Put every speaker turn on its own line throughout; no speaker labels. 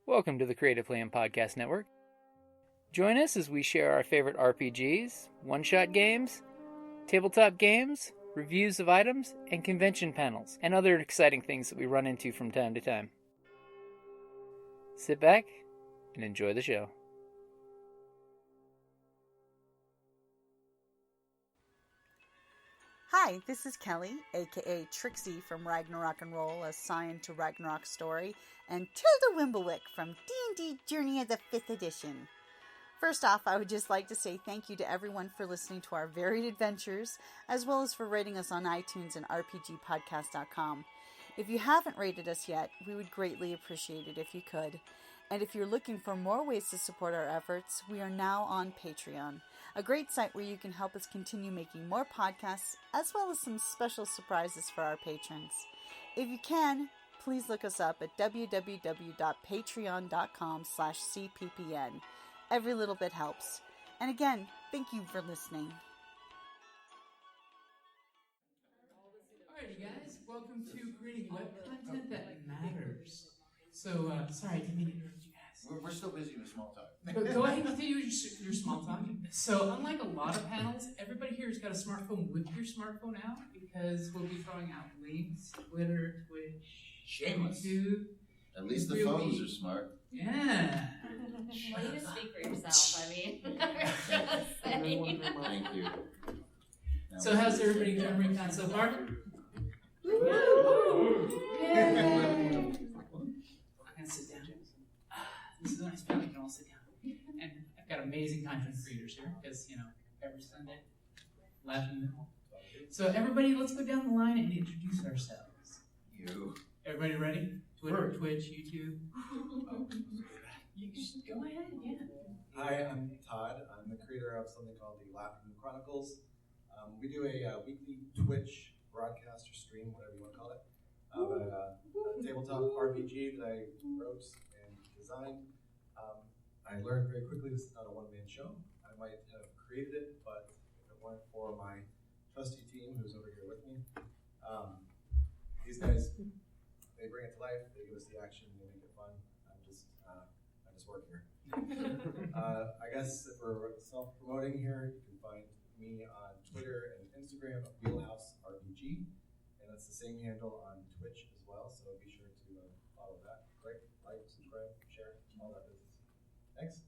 Welcome to the Creative Plan Podcast Network. Join us as we share our favorite RPGs, one-shot games, tabletop games, reviews of items, and convention panels, and other exciting things that we run into from time to time. Sit back and enjoy the show.
Hi, this is Kelly, aka Trixie from Ragnarok and Roll, a Scion to Ragnarok story, and Tilda Wimblewick from D&D Journey of the 5th Edition. First off, I would just like to say thank you to everyone for listening to our varied adventures, as well as for rating us on iTunes and rpgpodcast.com. If you haven't rated us yet, we would greatly appreciate it if you could. And if you're looking for more ways to support our efforts, we are now on Patreon, a great site where you can help us continue making more podcasts, as well as some special surprises for our patrons. If you can, please look us up at www.patreon.com/cppn. Every little bit helps. And again, thank you for listening.
Alright, you guys, welcome to creating web content that matters. So, sorry, I didn't mean to interrupt you guys.
We're still busy with small talk.
Go ahead and continue your small talk. So, unlike a lot of panels, everybody here has got a smartphone with your smartphone out because we'll be throwing out links, Twitter, Twitch,
Shameless.
YouTube.
At least the phones are smart.
Yeah.
Well, you just speak for yourself, I mean.
Thank you.
So, how's everybody doing RinCon so far?
Woo!
Yay! I'm gonna sit down. This is a nice panel, you can all sit down. And I've got amazing content creators here, because, every Sunday, laughing. So everybody, let's go down the line and introduce ourselves.
You.
Everybody ready? Twitter, Twitch, YouTube. You just go ahead, yeah.
Hi, I'm Todd. I'm the creator of something called the Laughing Chronicles. We do a weekly Twitch broadcast or stream, whatever you want to call it, of a tabletop RPG that I wrote and designed. I learned very quickly this is not a one-man show. I might have created it, but if it weren't for my trusty team who's over here with me, these guys, they bring it to life, they give us the action, they make it fun. I just work here. I guess if we're self-promoting here, you can find me on Twitter and Instagram at Wheelhouse RPG, and that's the same handle on Twitch as well, so be sure to follow that. Great, like, subscribe, share, all that business. Thanks.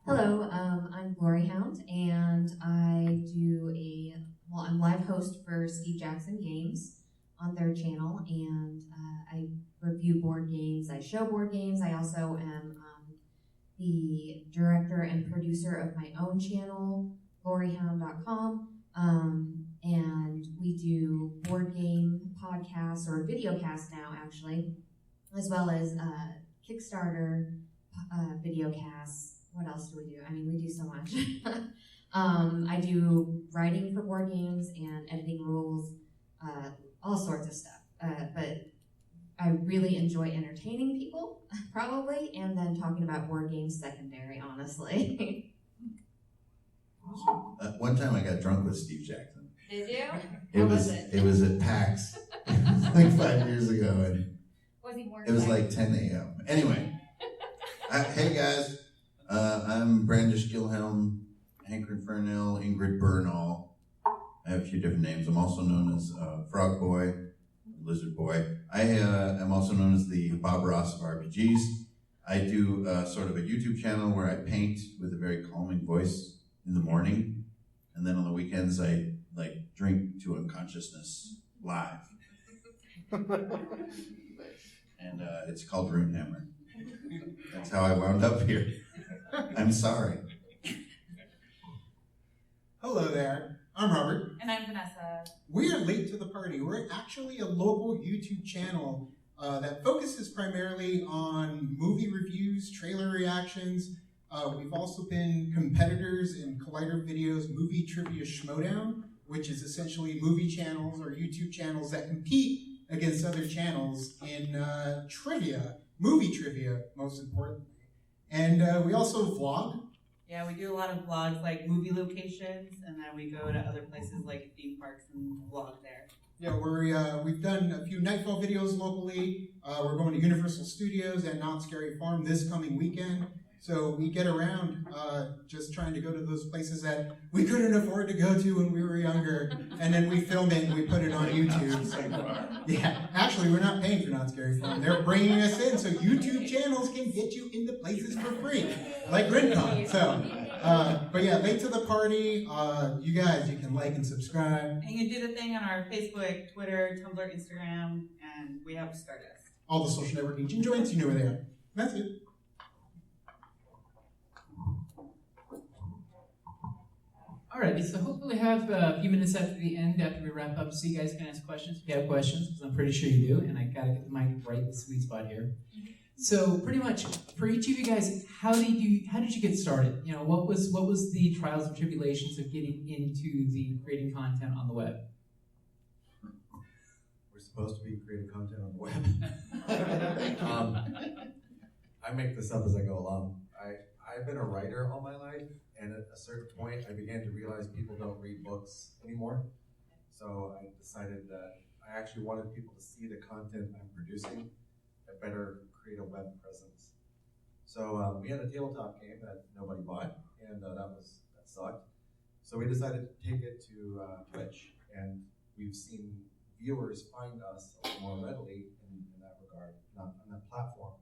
Hello, I'm GloryHoundd, and I'm live host for Steve Jackson Games on their channel, and I review board games, I show board games. I also am the director and producer of my own channel, GloryHoundd.com, and we do board game podcasts, or videocast now actually, as well as Kickstarter, Videocasts. What else do we do? I mean, we do so much. I do writing for board games and editing rules, all sorts of stuff. But I really enjoy entertaining people, probably, and then talking about board games secondary, honestly.
One time I got drunk with Steve Jackson.
Did you?
It was at PAX like 5 years ago, and
Was he more
it was like 10 a.m. Anyway, hey guys, I'm Brandish Gilhelm, Hanker Fernell, Ingrid Bernal. I have a few different names. I'm also known as Frog Boy, Lizard Boy. I am also known as the Bob Ross of RPGs. I do sort of a YouTube channel where I paint with a very calming voice in the morning, and then on the weekends I drink to unconsciousness live. And it's called Runehammer. That's how I wound up here. I'm sorry.
Hello there, I'm Robert.
And I'm Vanessa.
We are late to the party. We're actually a local YouTube channel that focuses primarily on movie reviews, trailer reactions. We've also been competitors in Collider Video's Movie Trivia Schmodown, which is essentially movie channels or YouTube channels that compete against other channels in trivia, movie trivia, most importantly. And we also vlog.
Yeah, we do a lot of vlogs, like movie locations, and then we go to other places like theme parks and vlog there.
We've done a few Nightfall videos locally. We're going to Universal Studios and Not Scary Farm this coming weekend. So we get around just trying to go to those places that we couldn't afford to go to when we were younger. And then we film it and we put it on YouTube. So, yeah, actually, we're not paying for Not Scary Farm. They're bringing us in so YouTube channels can get you into places for free, like RinCon. So, but yeah, late to the party. You guys, you can like and subscribe.
And you do the thing on our Facebook, Twitter, Tumblr, Instagram, and we have Stardust.
All the social networking joints, you know where they are. That's it.
Alrighty, so hopefully have a few minutes after the end, after we wrap up, so you guys can ask questions if you have questions, because I'm pretty sure you do, and I gotta get the mic right in the sweet spot here. So pretty much for each of you guys, how did you get started? You know, what was the trials and tribulations of getting into the creating content on the web?
We're supposed to be creating content on the web. I make this up as I go along. I've been a writer all my life, and at a certain point, I began to realize people don't read books anymore. So I decided that I actually wanted people to see the content I'm producing. I better create a web presence. So we had a tabletop game that nobody bought, and that sucked. So we decided to take it to Twitch, and we've seen viewers find us a little more readily in that regard, on that platform.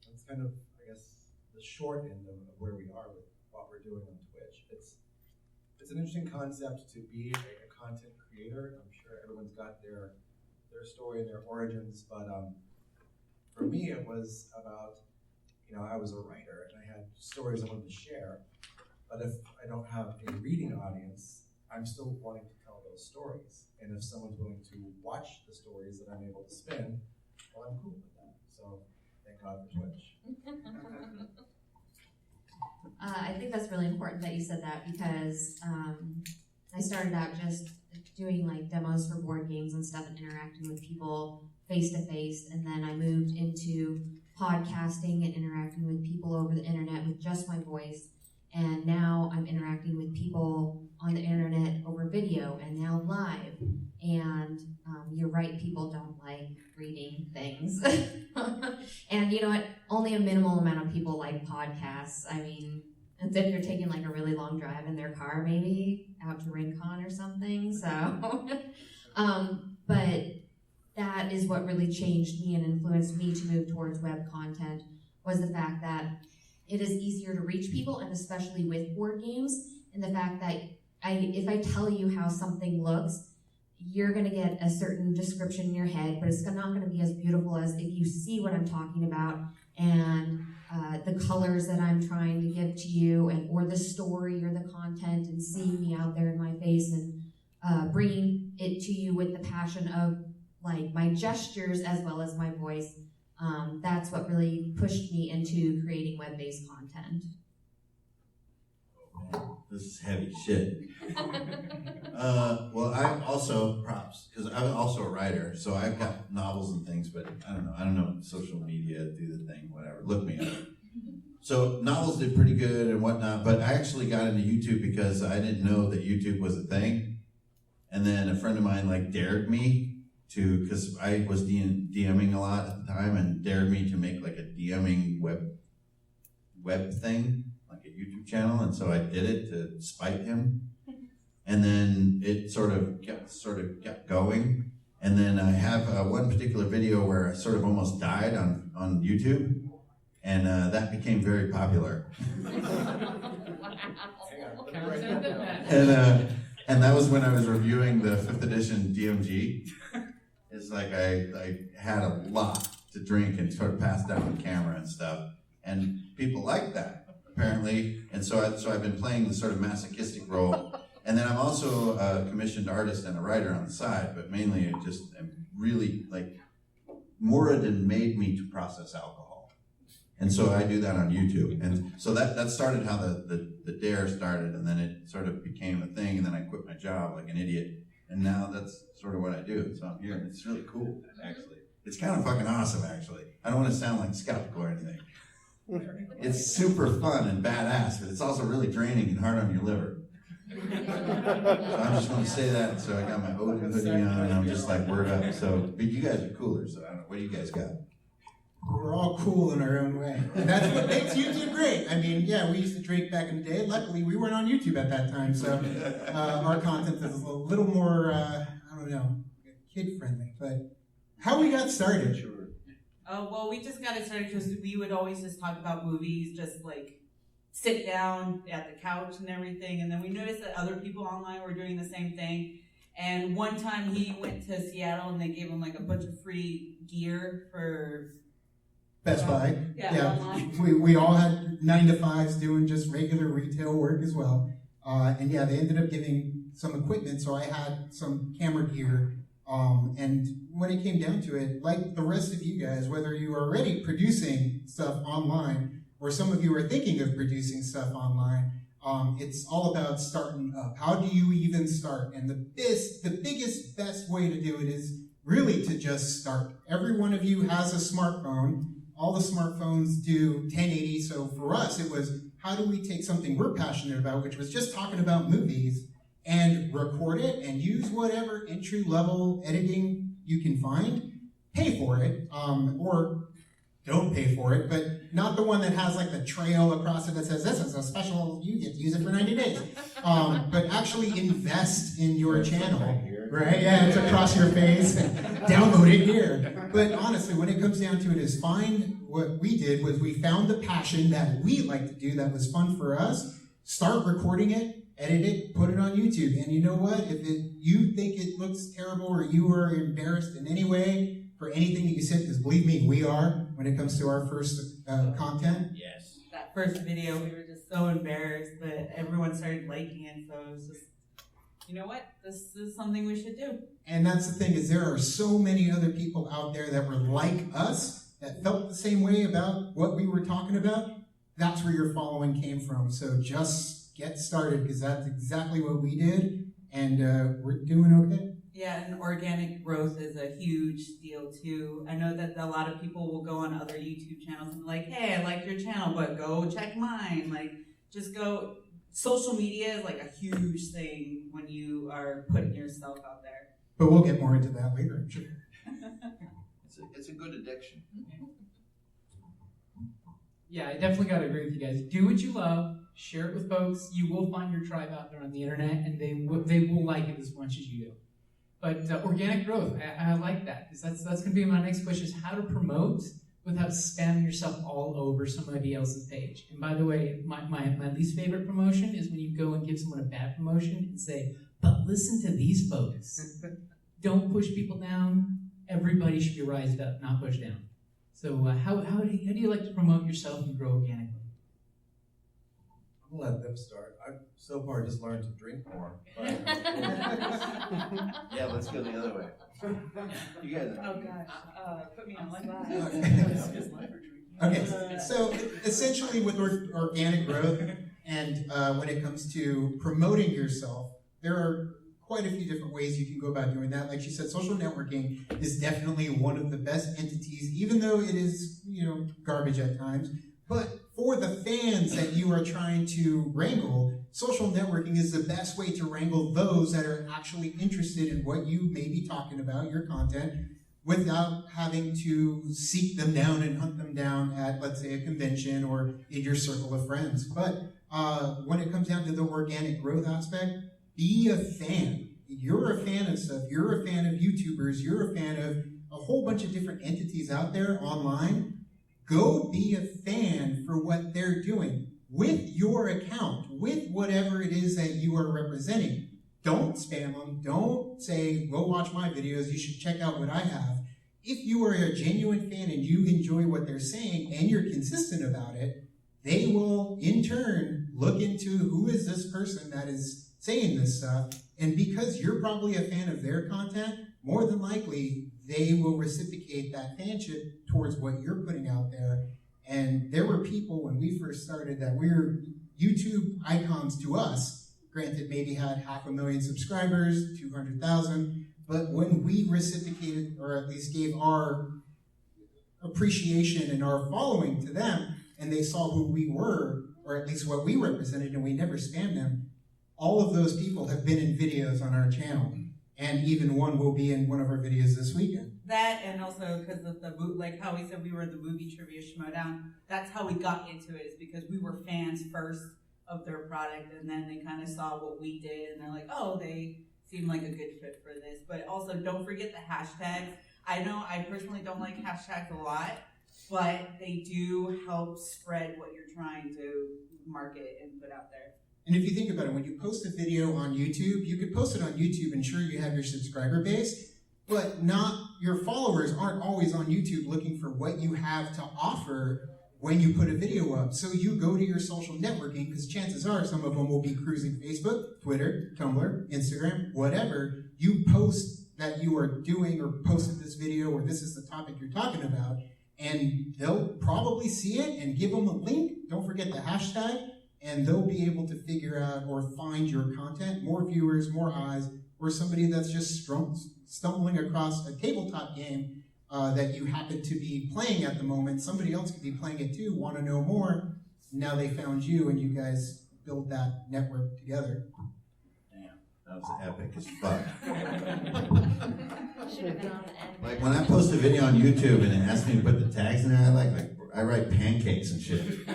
That's kind of, I guess, the short end of where we are with what we're doing on Twitch. It's an interesting concept to be a content creator. I'm sure everyone's got their story and their origins, but for me it was about, I was a writer and I had stories I wanted to share, but if I don't have a reading audience, I'm still wanting to tell those stories. And if someone's willing to watch the stories that I'm able to spin, well, I'm cool with that. So thank God for Twitch.
I think that's really important that you said that, because I started out just doing like demos for board games and stuff and interacting with people face to face, and then I moved into podcasting and interacting with people over the internet with just my voice, and now I'm interacting with people on the internet over video and now live. And you're right, people don't like reading things. And you know what? Only a minimal amount of people like podcasts. I mean, if you're taking like a really long drive in their car, maybe out to RinCon or something. So, but that is what really changed me and influenced me to move towards web content, was the fact that it is easier to reach people, and especially with board games, and the fact that if I tell you how something looks, you're going to get a certain description in your head, but it's not going to be as beautiful as if you see what I'm talking about, and the colors that I'm trying to give to you, or the story or the content, and seeing me out there in my face and bringing it to you with the passion of like my gestures as well as my voice. That's what really pushed me into creating web-based content.
This is heavy shit. Well, I'm also props, because I'm also a writer, so I've got novels and things, but I don't know, social media, do the thing, whatever, look me up. So novels did pretty good and whatnot, but I actually got into YouTube because I didn't know that YouTube was a thing. And then a friend of mine like dared me to, because I was DMing a lot at the time, and dared me to make like a DMing web thing, like a YouTube channel, and so I did it to spite him. And then it sort of got going. And then I have one particular video where I sort of almost died on YouTube, and that became very popular. And that was when I was reviewing the 5th edition DMG. It's like I had a lot to drink and sort of passed out on camera and stuff, and people like that apparently. And so I've been playing this sort of masochistic role. And then I'm also a commissioned artist and a writer on the side, but mainly it just really, like, Moradin made me to process alcohol. And so I do that on YouTube. And so that started how the dare started, and then it sort of became a thing, and then I quit my job like an idiot. And now that's sort of what I do. So I'm here, and it's really cool, actually. It's kind of fucking awesome, actually. I don't want to sound like skeptical or anything. It's super fun and badass, but it's also really draining and hard on your liver. So I just want to say that. So I got my Odin hoodie on, and I'm just like, word up. So, but you guys are cooler. So I don't know. What do you guys got?
We're all cool in our own way. And that's what makes YouTube great. I mean, yeah, we used to drink back in the day. Luckily, we weren't on YouTube at that time. So our content is a little more, I don't know, kid-friendly. But how we got started?
Sure.
Well, we just got it started because we would always just talk about movies, just like sit down at the couch and everything. And then we noticed that other people online were doing the same thing. And one time he went to Seattle and they gave him like a bunch of free gear for
Best Buy.
Yeah, online.
We all had 9-to-5s doing just regular retail work as well. And yeah, they ended up giving some equipment, so I had some camera gear. And when it came down to it, like the rest of you guys, whether you are already producing stuff online or some of you are thinking of producing stuff online, it's all about starting up. How do you even start? And the biggest, best way to do it is really to just start. Every one of you has a smartphone. All the smartphones do 1080, so for us it was, how do we take something we're passionate about, which was just talking about movies, and record it and use whatever entry-level editing you can find, pay for it, or don't pay for it, but not the one that has like the trail across it that says, this is a special, you get to use it for 90 days. But actually invest in your channel, right? Yeah, it's across your face, download it here. But honestly, when it comes down to it is find, what we did was we found the passion that we like to do that was fun for us, start recording it, edit it, put it on YouTube. And you know what? If you think it looks terrible or you are embarrassed in any way for anything that you said, because believe me, we are when it comes to our first content.
Yes.
That first video, we were just so embarrassed, but everyone started liking it, so it was just, you know what? This is something we should do.
And that's the thing, is there are so many other people out there that were like us, that felt the same way about what we were talking about. That's where your following came from. So just get started, because that's exactly what we did, and we're doing okay.
Yeah, and organic growth is a huge deal too. I know that a lot of people will go on other YouTube channels and be like, hey, I like your channel, but go check mine. Like, just go. Social media is like a huge thing when you are putting yourself out there.
But we'll get more into that later, I'm sure.
It's a good addiction.
Yeah, I definitely got to agree with you guys. Do what you love, share it with folks. You will find your tribe out there on the internet, and they will like it as much as you do. But organic growth, I like that, because that's going to be my next question, is how to promote without spamming yourself all over somebody else's page. And by the way, my least favorite promotion is when you go and give someone a bad promotion and say, but listen to these folks. Don't push people down. Everybody should be rised up, not pushed down. So how do you like to promote yourself and grow organically?
I'm gonna let them start. I've so far just learned to drink more. But
Yeah, let's go the other way. You guys.
Oh gosh, put me on like
that. Okay, so essentially with organic growth and when it comes to promoting yourself, there are quite a few different ways you can go about doing that. Like she said, social networking is definitely one of the best entities, even though it is, garbage at times. But for the fans that you are trying to wrangle, social networking is the best way to wrangle those that are actually interested in what you may be talking about, your content, without having to seek them down and hunt them down at, let's say, a convention or in your circle of friends. But when it comes down to the organic growth aspect, be a fan. You're a fan of stuff. You're a fan of YouTubers. You're a fan of a whole bunch of different entities out there online. Go be a fan for what they're doing with your account, with whatever it is that you are representing. Don't spam them. Don't say, go watch my videos. You should check out what I have. If you are a genuine fan and you enjoy what they're saying and you're consistent about it, they will, in turn, look into who is this person that is saying this stuff. And because you're probably a fan of their content, more than likely, they will reciprocate that fanship towards what you're putting out there. And there were people when we first started that we're YouTube icons to us, granted maybe had 500,000 subscribers, 200,000, but when we reciprocated, or at least gave our appreciation and our following to them, and they saw who we were, or at least what we represented, and we never spammed them, all of those people have been in videos on our channel. And even one will be in one of our videos this weekend.
That, and also because of the like how we said we were the movie trivia schmodown. That's how we got into it, is because we were fans first of their product, and then they kind of saw what we did, and they're like, oh, they seem like a good fit for this. But also, don't forget the hashtags. I know I personally don't like hashtags a lot, but they do help spread what you're trying to market and put out there.
And if you think about it, when you post a video on YouTube, you could post it on YouTube and sure you have your subscriber base, but your followers aren't always on YouTube looking for what you have to offer when you put a video up. So you go to your social networking, because chances are some of them will be cruising Facebook, Twitter, Tumblr, Instagram, whatever. You post that you are doing or posted this video or this is the topic you're talking about, and they'll probably see it and give them a link. Don't forget the hashtag. And they'll be able to figure out or find your content, more viewers, more eyes, or somebody that's just stumbling across a tabletop game that you happen to be playing at the moment. Somebody else could be playing it too, want to know more. Now they found you, and you guys build that network together.
Damn, that was epic as fuck.
Should have been on the end.
Like when I post a video on YouTube and it asks me to put the tags in there, I write pancakes and shit.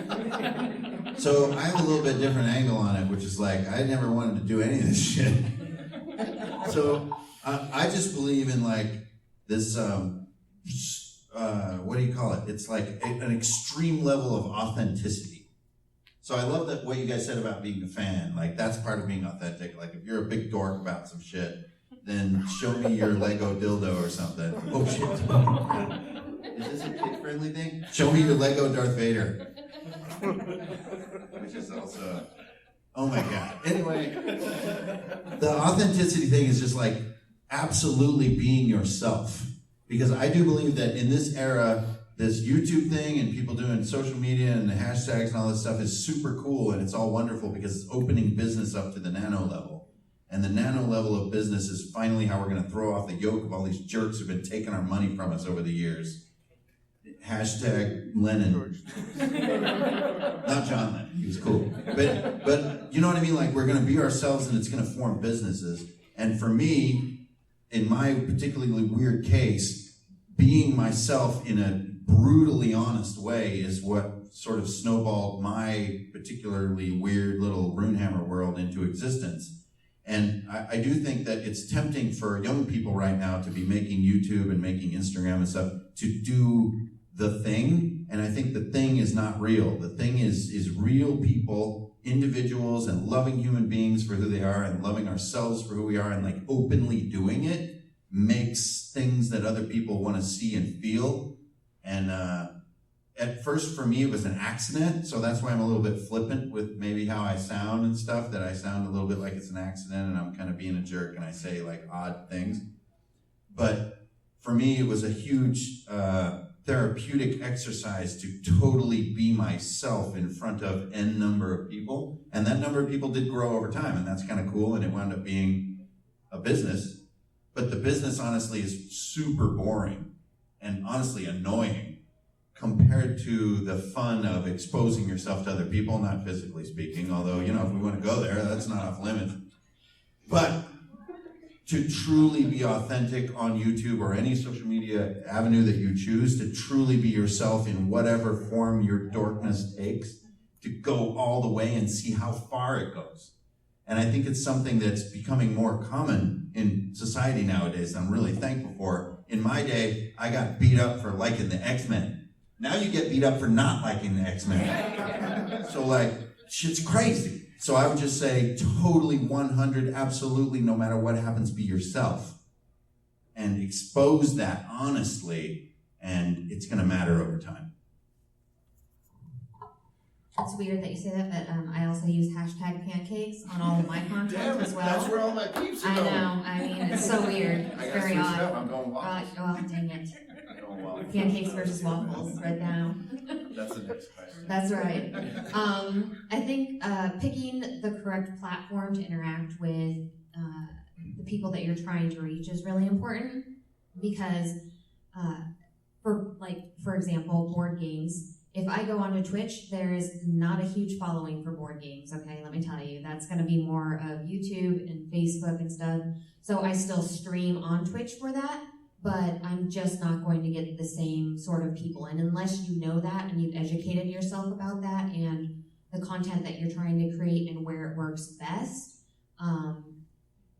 So I have a little bit different angle on it, which is like, I never wanted to do any of this shit. So I just believe in like this, what do you call it? It's like an extreme level of authenticity. So I love that what you guys said about being a fan. Like that's part of being authentic. Like if you're a big dork about some shit, then show me your Lego dildo or something. Oh shit. Is this a kid-friendly thing? Show me your Lego Darth Vader. Which is also, oh my god. Anyway, the authenticity thing is just like absolutely being yourself. Because I do believe that in this era, this YouTube thing and people doing social media and the hashtags and all this stuff is super cool and it's all wonderful because it's opening business up to the nano level. And the nano level of business is finally how we're going to throw off the yoke of all these jerks who've been taking our money from us over the years. Hashtag Lennon. Not John Lennon, he was cool. But you know what I mean? Like we're gonna be ourselves and it's gonna form businesses. And for me, in my particularly weird case, being myself in a brutally honest way is what sort of snowballed my particularly weird little Runehammer world into existence. And I do think that it's tempting for young people right now to be making YouTube and making Instagram and stuff to do the thing, and I think the thing is not real. The thing is real people, individuals, and loving human beings for who they are, and loving ourselves for who we are, and like openly doing it makes things that other people want to see and feel. And at first for me it was an accident, so that's why I'm a little bit flippant with maybe how I sound and stuff, that I sound a little bit like it's an accident and I'm kind of being a jerk and I say like odd things. But for me it was a huge therapeutic exercise to totally be myself in front of n number of people, and that number of people did grow over time, and that's kind of cool, and it wound up being a business. But the business honestly is super boring and honestly annoying compared to the fun of exposing yourself to other people, not physically speaking, although, you know, if we want to go there, that's not off limits. But to truly be authentic on YouTube or any social media avenue that you choose, to truly be yourself in whatever form your dorkness takes, to go all the way and see how far it goes. And I think it's something that's becoming more common in society nowadays, and I'm really thankful for. In my day, I got beat up for liking the X-Men. Now you get beat up for not liking the X-Men. So like, shit's crazy. So I would just say totally 100, absolutely, no matter what happens, be yourself. And expose that honestly, and it's going to matter over time.
It's weird that you say that, but I also use hashtag pancakes on all of my content as well.
That's where all my peeps are
I
going.
know, I mean, it's so weird. It's
I gotta
very
switch
odd.
it up. I'm going waffles.
Oh, dang it.
I'm going waffles.
Pancakes versus waffles, right now.
That's the next question.
That's right. I think picking the correct platform to interact with the people that you're trying to reach is really important, because for example, board games, if I go onto Twitch, there is not a huge following for board games, okay? Let me tell you. That's going to be more of YouTube and Facebook and stuff. So I still stream on Twitch for that, but I'm just not going to get the same sort of people. And unless you know that and you've educated yourself about that and the content that you're trying to create and where it works best,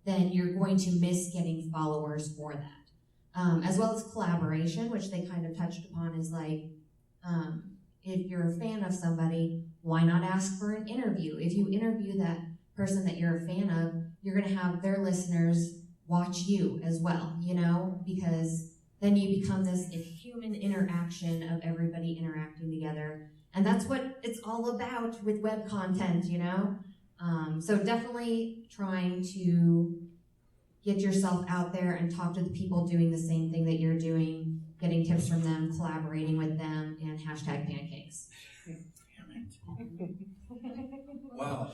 then you're going to miss getting followers for that. As well as collaboration, which they kind of touched upon, is like, if you're a fan of somebody, why not ask for an interview? If you interview that person that you're a fan of, you're going to have their listeners watch you as well, you know, because then you become this human interaction of everybody interacting together. And that's what it's all about with web content, you know? So definitely trying to get yourself out there and talk to the people doing the same thing that you're doing, getting tips from them, collaborating with them, and #pancakes.
Wow,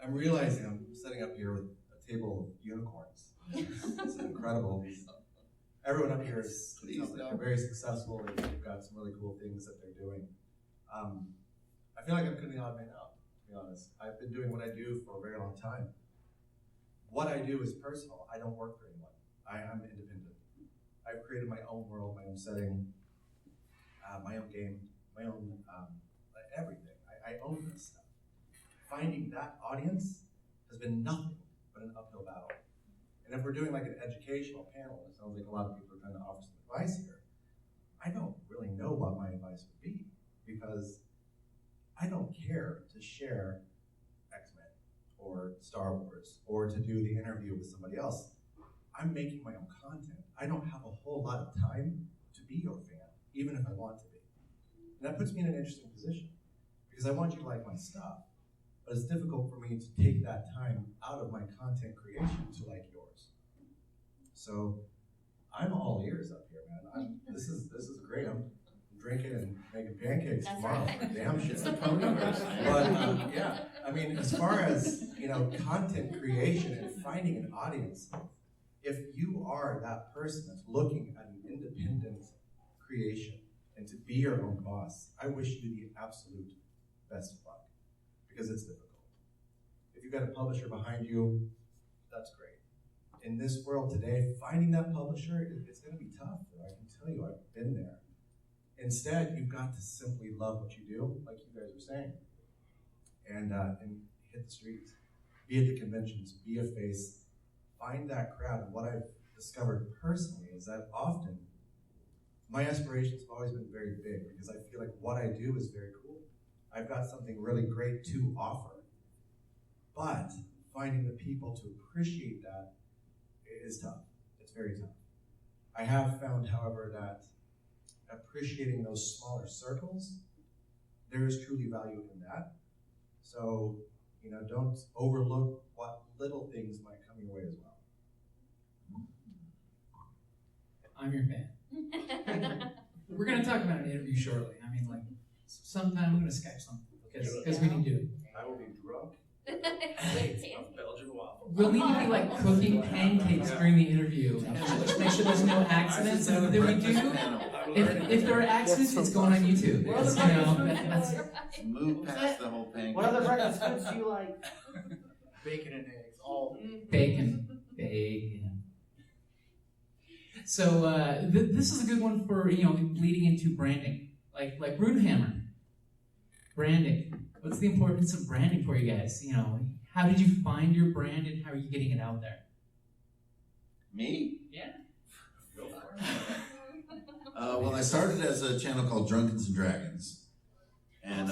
I'm realizing I'm sitting up here with a table of unicorns. It's incredible. Everyone up here is they're very successful. They've got some really cool things that they're doing. I feel like I'm kind of the odd man out, to be honest. I've been doing what I do for a very long time. What I do is personal. I don't work for anyone. I'm independent. I've created my own world, my own setting, my own game, my own everything. I own this stuff. Finding that audience has been nothing but an uphill battle. And if we're doing like an educational panel, it sounds like a lot of people are trying to offer some advice here. I don't really know what my advice would be because I don't care to share X-Men or Star Wars or to do the interview with somebody else. I'm making my own content. I don't have a whole lot of time to be your fan, even if I want to be. And that puts me in an interesting position because I want you to like my stuff, but it's difficult for me to take that time out of my content creation to like yours. So I'm all ears up here, man. This is great. I'm drinking and making pancakes tomorrow.
Right.
Damn shit.
It's the podiverse.
But yeah, I mean, as far as content creation and finding an audience, if you are that person that's looking at an independent creation and to be your own boss, I wish you the absolute best of luck because it's difficult. If you've got a publisher behind you, that's great. In this world today, finding that publisher, it's going to be tough. I can tell you, I've been there. Instead, you've got to simply love what you do, like you guys were saying, and hit the streets. Be at the conventions, be a face, find that crowd. And what I've discovered personally is that often my aspirations have always been very big because I feel like what I do is very cool. I've got something really great to offer. But finding the people to appreciate that is tough. It's very tough. I have found, however, that appreciating those smaller circles, there is truly value in that. So, don't overlook what little things might come your way as well.
I'm your fan. We're going to talk about an interview shortly. I mean, like, sometime we're going to Skype something because we need to.
I will be drunk. Belgian waffle.
We'll need to be like cooking pancakes during the interview. Just make sure there's no accidents that we do. If there are accidents, it's going on YouTube. That's
Move past the whole pancake.
What other breakfast foods do you like? Bacon and eggs. All
bacon. So this is a good one for leading into branding, like Broodhammer. Branding. What's the importance of branding for you guys? How did you find your brand and how are you getting it out there?
Me?
Yeah.
Go for it.
Well, I started as a channel called Drunkens and Dragons, and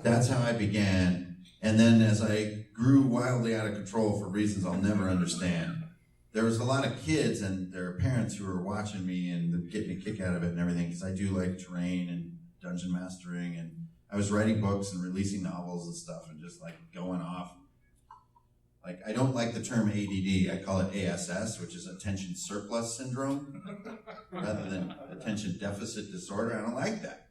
that's how I began. And then as I grew wildly out of control for reasons I'll never understand, there was a lot of kids and their parents who were watching me and getting a kick out of it and everything, because I do like terrain and dungeon mastering, and I was writing books and releasing novels and stuff and just like going off. Like, I don't like the term ADD, I call it ASS, which is attention surplus syndrome, rather than attention deficit disorder. I don't like that.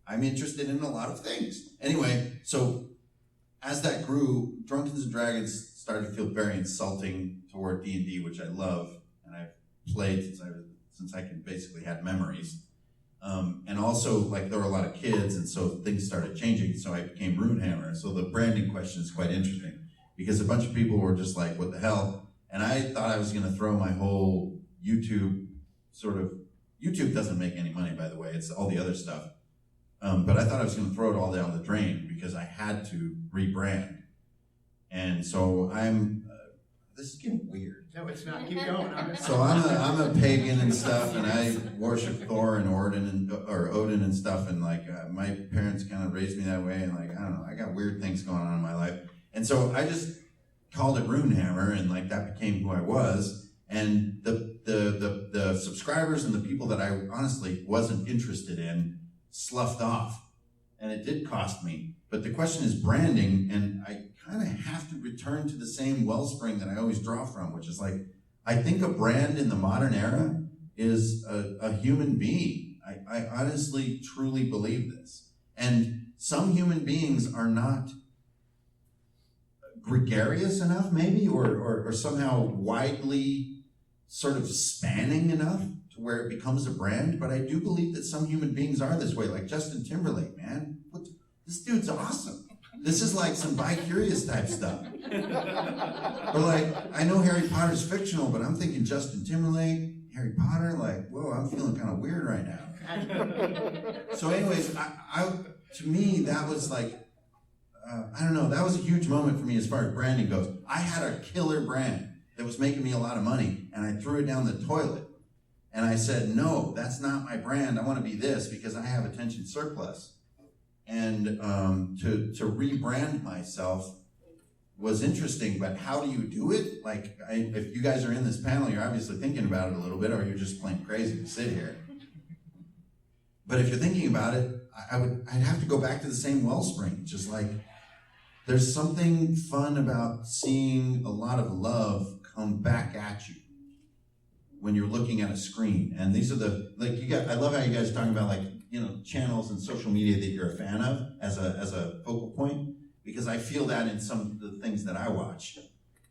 I'm interested in a lot of things. Anyway, so as that grew, Drunkens and Dragons started to feel very insulting toward D&D, which I love, and I've played since I can basically had memories. And also, like, there were a lot of kids, and so things started changing, so I became RuneHammer. So the branding question is quite interesting, because a bunch of people were just like, what the hell? And I thought I was going to throw my whole YouTube YouTube doesn't make any money, by the way, it's all the other stuff. But I thought I was going to throw it all down the drain because I had to rebrand. And so this is getting weird.
No, it's not. Keep going.
So I'm a pagan and stuff, and I worship Thor and Odin and stuff, and like my parents kind of raised me that way, and like I don't know, I got weird things going on in my life, and so I just called it RuneHammer, and like that became who I was, and the subscribers and the people that I honestly wasn't interested in sloughed off, and it did cost me. But the question is branding, and I kind of have to return to the same wellspring that I always draw from, which is like, I think a brand in the modern era is a human being. I honestly, truly believe this. And some human beings are not gregarious enough, maybe, or somehow widely sort of spanning enough to where it becomes a brand. But I do believe that some human beings are this way, like Justin Timberlake, man. This dude's awesome. This is like some bi-curious type stuff. Or like, I know Harry Potter's fictional, but I'm thinking Justin Timberlake, Harry Potter, like, whoa, I'm feeling kind of weird right now. So anyways, to me, that was like, I don't know, that was a huge moment for me as far as branding goes. I had a killer brand that was making me a lot of money, and I threw it down the toilet. And I said, no, that's not my brand. I want to be this because I have attention surplus. And to rebrand myself was interesting, but how do you do it? Like, if you guys are in this panel, you're obviously thinking about it a little bit, or you're just plain crazy to sit here. But if you're thinking about it, I'd have to go back to the same wellspring. Just like, there's something fun about seeing a lot of love come back at you when you're looking at a screen. And these are I love how you guys are talking about, like, channels and social media that you're a fan of as a focal point, because I feel that in some of the things that I watch.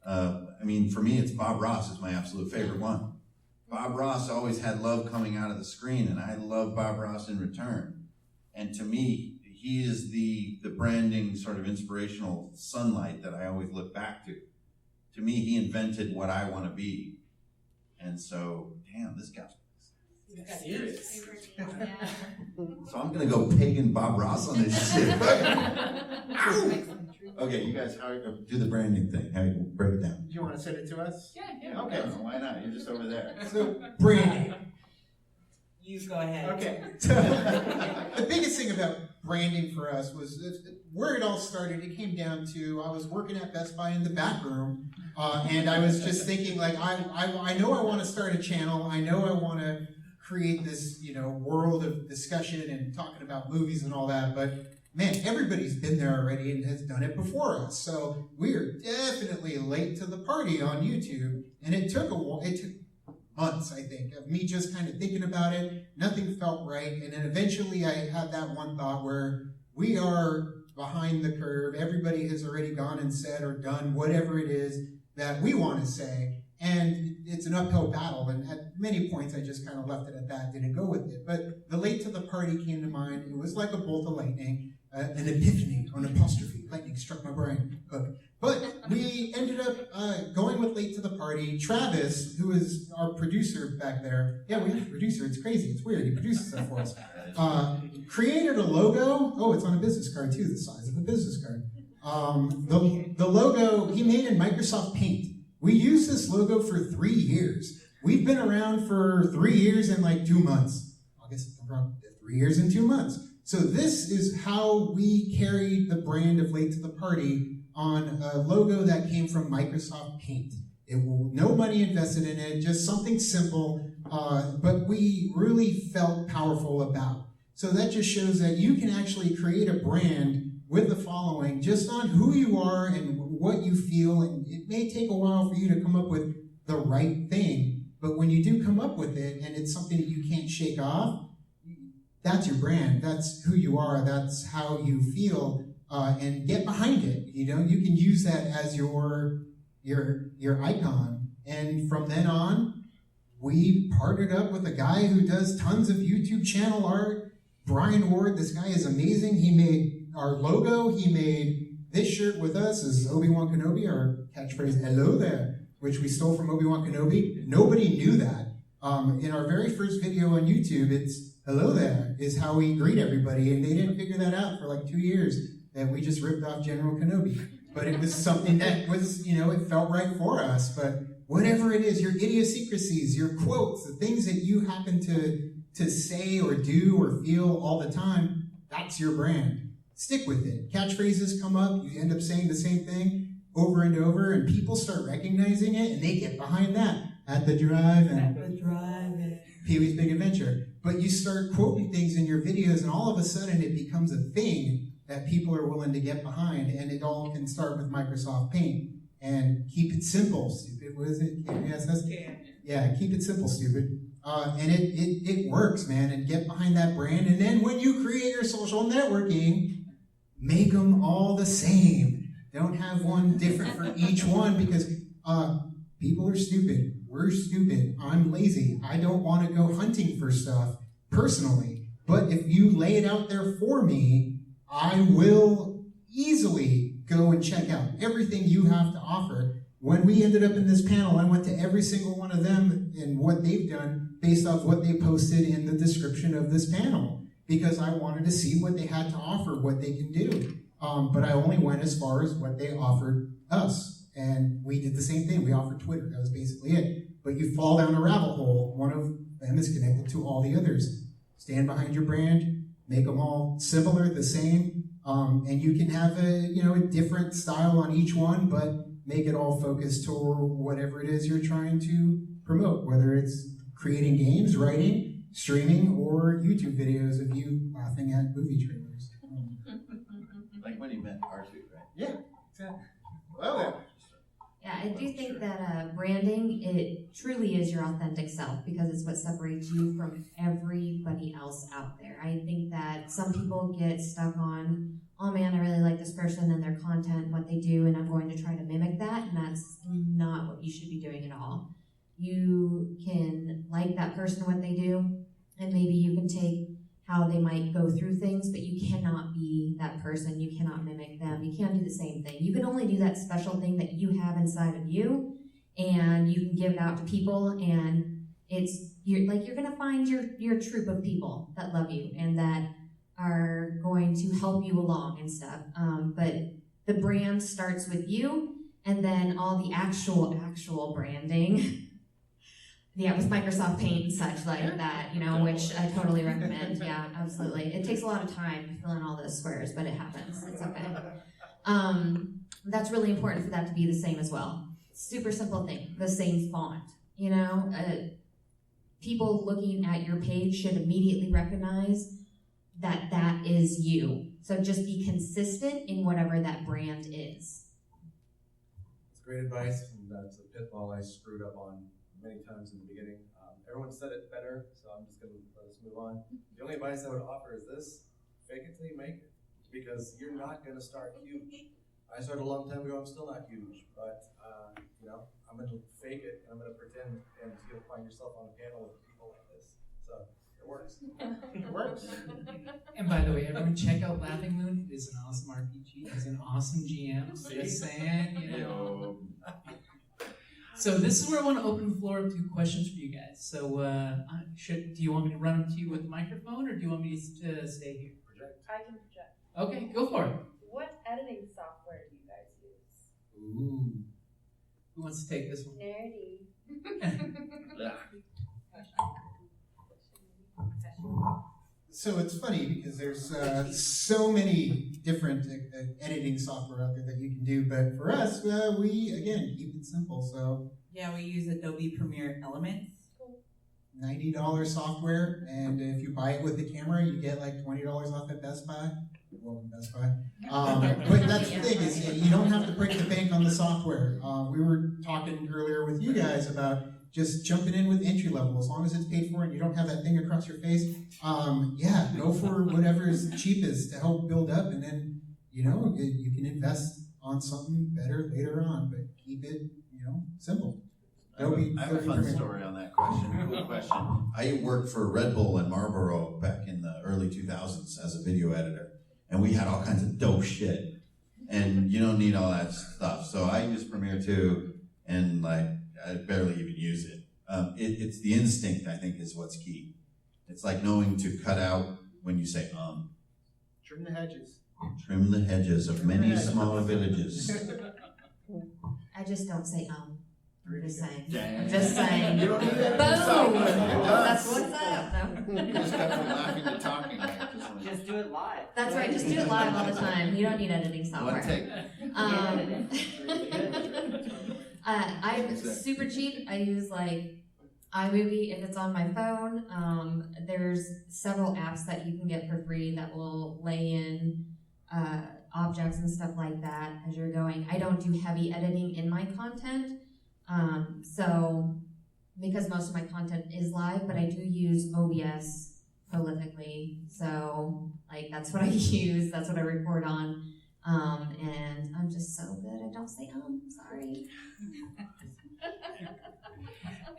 I mean, for me, it's Bob Ross is my absolute favorite one. Bob Ross always had love coming out of the screen, and I love Bob Ross in return. And to me, he is the branding sort of inspirational sunlight that I always look back to. To me, he invented what I want to be. And so, damn, this guy's serious. So I'm gonna go pagan Bob Ross on this shit. Okay, you guys, do the branding thing. How you break it down?
Do you want to send it to us?
Yeah.
Okay.
Why not? You're just over there.
So, branding.
You go ahead.
Okay. So, the biggest thing about branding for us was where it all started. It came down to, I was working at Best Buy in the back room, and I was just thinking, like, I know I want to start a channel. I know I want to create this, world of discussion and talking about movies and all that, but man, everybody's been there already and has done it before us. So we are definitely late to the party on YouTube, and it took months, I think, of me just kind of thinking about it. Nothing felt right, and then eventually I had that one thought where we are behind the curve. Everybody has already gone and said or done whatever it is that we want to say. And it's an uphill battle, and at many points I just kind of left it at that, didn't go with it. But the late to the party came to mind. It was like a bolt of lightning, an epiphany, or an apostrophe. Lightning struck my brain. But we ended up going with late to the party. Travis, who is our producer back there, yeah, we have a producer. It's crazy. It's weird. He produces stuff for us. Created a logo. Oh, it's on a business card too, the size of a business card. The logo he made in Microsoft Paint. We used this logo for 3 years. We've been around for 3 years and like 2 months. August, 3 years and 2 months. So this is how we carry the brand of Late to the Party on a logo that came from Microsoft Paint. No money invested in it, just something simple, but we really felt powerful about. So that just shows that you can actually create a brand with the following just on who you are and what you feel, and it may take a while for you to come up with the right thing, but when you do come up with it and it's something that you can't shake off, that's your brand, that's who you are, that's how you feel, and get behind it. You can use that as your icon, and from then on, we partnered up with a guy who does tons of YouTube channel art, Brian Ward. This guy is amazing. He made our logo. He made this shirt with us as Obi-Wan Kenobi, our catchphrase, hello there, which we stole from Obi-Wan Kenobi. Nobody knew that. In our very first video on YouTube, it's hello there is how we greet everybody, and they didn't figure that out for like 2 years, that we just ripped off General Kenobi. But it was something that was, it felt right for us. But whatever it is, your idiosyncrasies, your quotes, the things that you happen to say or do or feel all the time, that's your brand. Stick with it. Catchphrases come up, you end up saying the same thing over and over, and people start recognizing it, and they get behind that. At the drive-in. Pee-wee's Big Adventure. But you start quoting things in your videos, and all of a sudden it becomes a thing that people are willing to get behind, and it all can start with Microsoft Paint. And keep it simple, stupid. What is it? Yeah, keep it simple, stupid. And it works, man, and get behind that brand. And then when you create your social networking, make them all the same. Don't have one different for each one, because people are stupid. We're stupid. I'm lazy. I don't want to go hunting for stuff personally. But if you lay it out there for me, I will easily go and check out everything you have to offer. When we ended up in this panel, I went to every single one of them and what they've done based off what they posted in the description of this panel, because I wanted to see what they had to offer, what they can do. But I only went as far as what they offered us. And we did the same thing. We offered Twitter. That was basically it. But you fall down a rabbit hole. One of them is connected to all the others. Stand behind your brand. Make them all similar, the same. And you can have a different style on each one, but make it all focused toward whatever it is you're trying to promote, whether it's creating games, writing, streaming, or YouTube videos of you laughing at movie trailers.
Like when you met Arthur, right?
Yeah, exactly. Well,
yeah, I do think that branding, it truly is your authentic self, because it's what separates you from everybody else out there. I think that some people get stuck on, oh man, I really like this person and their content, what they do, and I'm going to try to mimic that, and that's not what you should be doing at all. You can like that person, what they do, and maybe you can take how they might go through things, but you cannot be that person. You cannot mimic them. You can't do the same thing. You can only do that special thing that you have inside of you, and you can give it out to people, and you're gonna find your troop of people that love you and that are going to help you along and stuff. But the brand starts with you, and then all the actual branding. Yeah, with Microsoft Paint and such like that, which I totally recommend. Yeah, absolutely. It takes a lot of time to fill in all those squares, but it happens. It's okay. That's really important for that to be the same as well. Super simple thing, the same font. People looking at your page should immediately recognize that that is you. So just be consistent in whatever that brand is.
It's great advice, and that's a pitfall I screwed up on many times in the beginning. Everyone said it better, so I'm just going to let us move on. The only advice I would offer is this: fake it till you make it, because you're not going to start huge. I started a long time ago. I'm still not huge, but I'm going to fake it, and I'm going to pretend, and you'll find yourself on a panel with people like this. So it works. It works.
And by the way, everyone check out Laughing Moon. It is an awesome RPG. He's an awesome GM. So just saying, So this is where I want to open the floor up to questions for you guys. So do you want me to run them to you with the microphone, or do you want me to stay here?
Project.
I can project.
Okay, go for it.
What editing software do you guys use?
Ooh. Who wants to take this one?
Nerdy.
So it's funny because there's so many different editing software out there that you can do, but for us, we, again, keep it simple. So
Yeah, we use Adobe Premiere Elements.
$90 software, and if you buy it with the camera, you get like $20 off at Best Buy. Well, Best Buy. But that's the thing, is you don't have to break the bank on the software. We were talking earlier with you guys about just jumping in with entry level, as long as it's paid for and you don't have that thing across your face. Go for whatever is cheapest to help build up, and then you can invest on something better later on, but keep it simple.
I have a fun story on that question. Cool question. I worked for Red Bull and Marlboro back in the early 2000s as a video editor, and we had all kinds of dope shit. And you don't need all that stuff. So I use Premiere 2, and like I barely even use it. It's the instinct, I think, is what's key. It's like knowing to cut out when you say
Trim the hedges.
Trim the hedges of many small villages.
I just don't say I'm just saying.
Dang.
I'm just saying.
You don't need that.
Boom! That's
Done.
what's up. No?
You just got from laughing to talking.
Just do it live.
That's right. Just do it live all the time. You don't need editing software.
One take.
I'm super cheap. I use like iMovie if it's on my phone. There's several apps that you can get for free that will lay in objects and stuff like that as you're going. I don't do heavy editing in my content. So because most of my content is live, but I do use OBS prolifically. So like that's what I use. That's what I record on. And I'm just so good. I don't say sorry.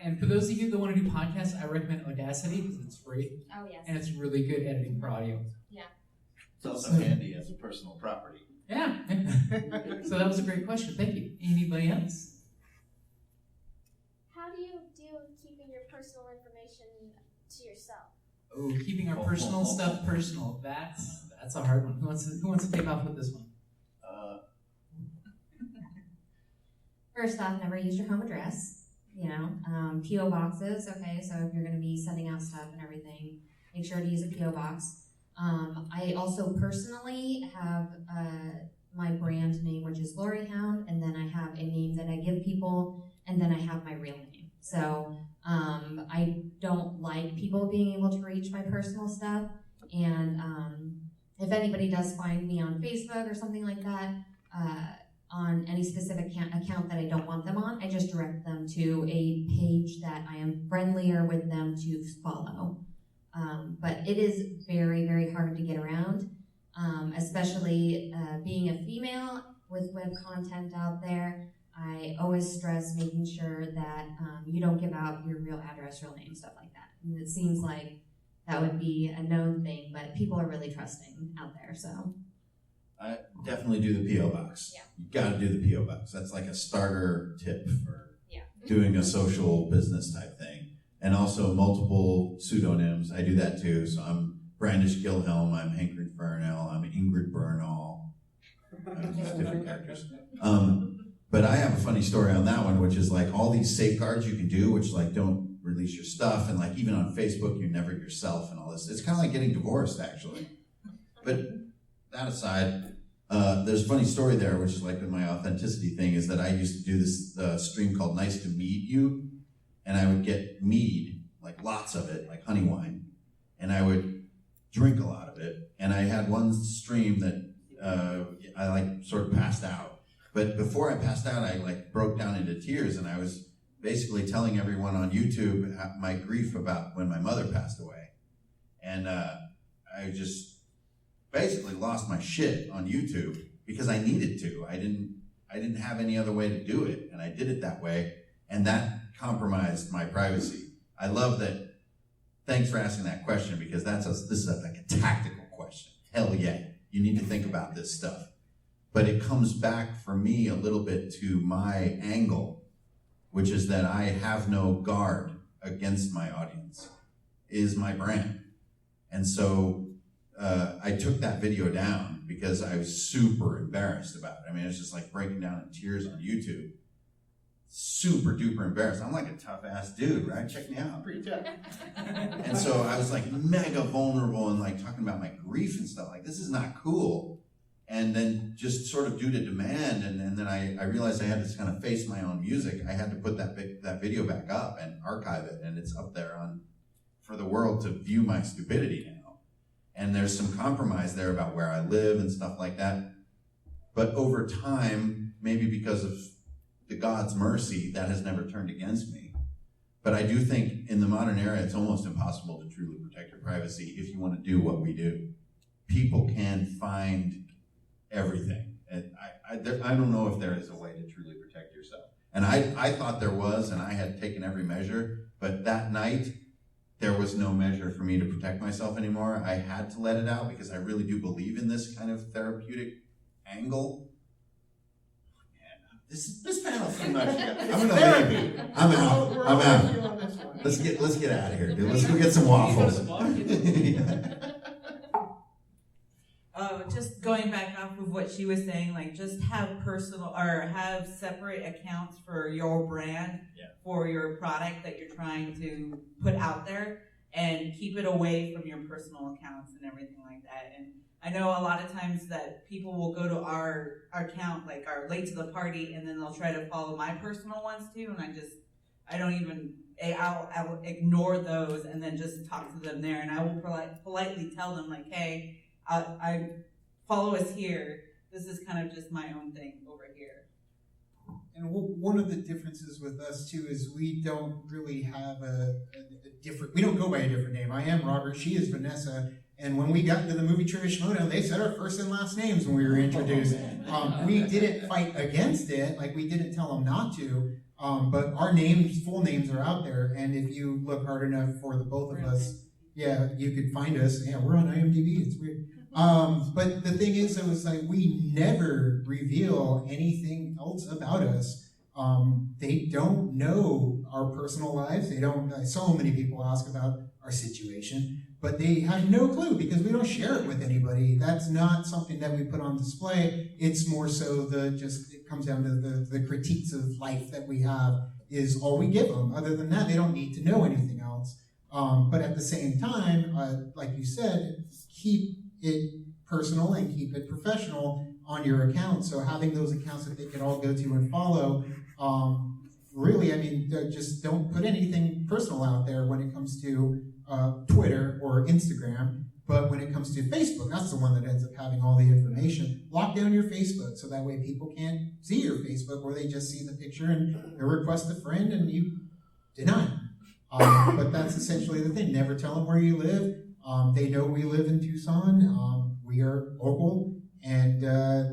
And for those of you that want to do podcasts, I recommend Audacity because it's free.
Oh, yes.
And it's really good editing for audio.
Yeah.
It's also handy as a personal property.
Yeah. So that was a great question. Thank you. Anybody else?
How do you deal with keeping your personal information to yourself?
Oh, keeping our personal stuff personal. That's a hard one. Who wants to take off with this one?
First off, never use your home address. You know, P.O. boxes, okay, so if you're going to be sending out stuff and everything, make sure to use a P.O. box. I also personally have my brand name, which is GloryHoundd, and then I have a name that I give people, and then I have my real name. So I don't like people being able to reach my personal stuff, and if anybody does find me on Facebook or something like that, on any specific account that I don't want them on, I just direct them to a page that I am friendlier with them to follow. But it is very, very hard to get around, especially being a female with web content out there. I always stress making sure that you don't give out your real address, real name, stuff like that. And it seems like that would be a known thing, but people are really trusting out there, so.
I definitely do the P.O. box.
Yeah.
You gotta do the P.O. box. That's like a starter tip for doing a social business type thing. And also multiple pseudonyms. I do that too. So I'm Brandish Gilhelm, I'm Hankrin Fernell, I'm Ingrid Bernal. Just different characters. But I have a funny story on that one, which is like all these safeguards you can do, which like don't release your stuff, and like even on Facebook, you're never yourself and all this. It's kind of like getting divorced, actually. But that aside, there's a funny story there, which is like with my authenticity thing, is that I used to do this stream called Nice to Meet You, and I would get mead, like lots of it, like honey wine, and I would drink a lot of it. And I had one stream that I like sort of passed out. But before I passed out, I like broke down into tears, and I was basically telling everyone on YouTube my grief about when my mother passed away. And I just basically lost my shit on YouTube because I needed to. I didn't have any other way to do it, and I did it that way, and that compromised my privacy. I love that. Thanks for asking that question, because this is like a tactical question. Hell yeah, you need to think about this stuff. But it comes back for me a little bit to my angle, which is that I have no guard against my audience, is my brand. And so I took that video down because I was super embarrassed about it. I mean, it's just like breaking down in tears on YouTube. Super duper embarrassed. I'm like a tough ass dude, right? Check me out.
Pretty tough.
And so I was like mega vulnerable and like talking about my grief and stuff. Like, this is not cool. And then just sort of due to demand, and then I realized I had to kind of face my own music. I had to put that video back up and archive it, and it's up there for the world to view my stupidity now. And there's some compromise there about where I live and stuff like that. But over time, maybe because of the God's mercy, that has never turned against me. But I do think in the modern era, it's almost impossible to truly protect your privacy if you want to do what we do. People can find everything. And I don't know if there is a way to truly protect yourself. And I thought there was, and I had taken every measure, but that night, there was no measure for me to protect myself anymore. I had to let it out because I really do believe in this kind of therapeutic angle. Man, this panel's too much. I'm gonna leave. I'm out. Let's get out of here, dude. Let's go get some waffles.
Just going back off of what she was saying, like just have have separate accounts for your brand, for your product that you're trying to put out there, and keep it away from your personal accounts and everything like that. And I know a lot of times that people will go to our account, like our late to the party, and then they'll try to follow my personal ones too, and I'll ignore those and then just talk to them there, and I will politely tell them like, hey, I follow us here. This is kind of just my own thing over here.
And one of the differences with us too is we don't really have a different. We don't go by a different name. I am Robert. She is Vanessa. And when we got into the movie Trivia Schmodown, they said our first and last names when we were introduced. We didn't fight against it. Like we didn't tell them not to. But our names, full names, are out there. And if you look hard enough for the both of us, yeah, you could find us. Yeah, we're on IMDb. It's weird. But the thing is, it was like we never reveal anything else about us. They don't know our personal lives. They don't. So many people ask about our situation, but they have no clue because we don't share it with anybody. That's not something that we put on display. It's more so it comes down to the critiques of life that we have is all we give them. Other than that, they don't need to know anything else. But at the same time, like you said, keep it personal and keep it professional on your account. So having those accounts that they can all go to and follow, really, I mean, just don't put anything personal out there when it comes to Twitter or Instagram. But when it comes to Facebook, that's the one that ends up having all the information. Lock down your Facebook so that way people can't see your Facebook, or they just see the picture and they request a friend and you deny. But that's essentially the thing. Never tell them where you live. They know we live in Tucson. We are local, and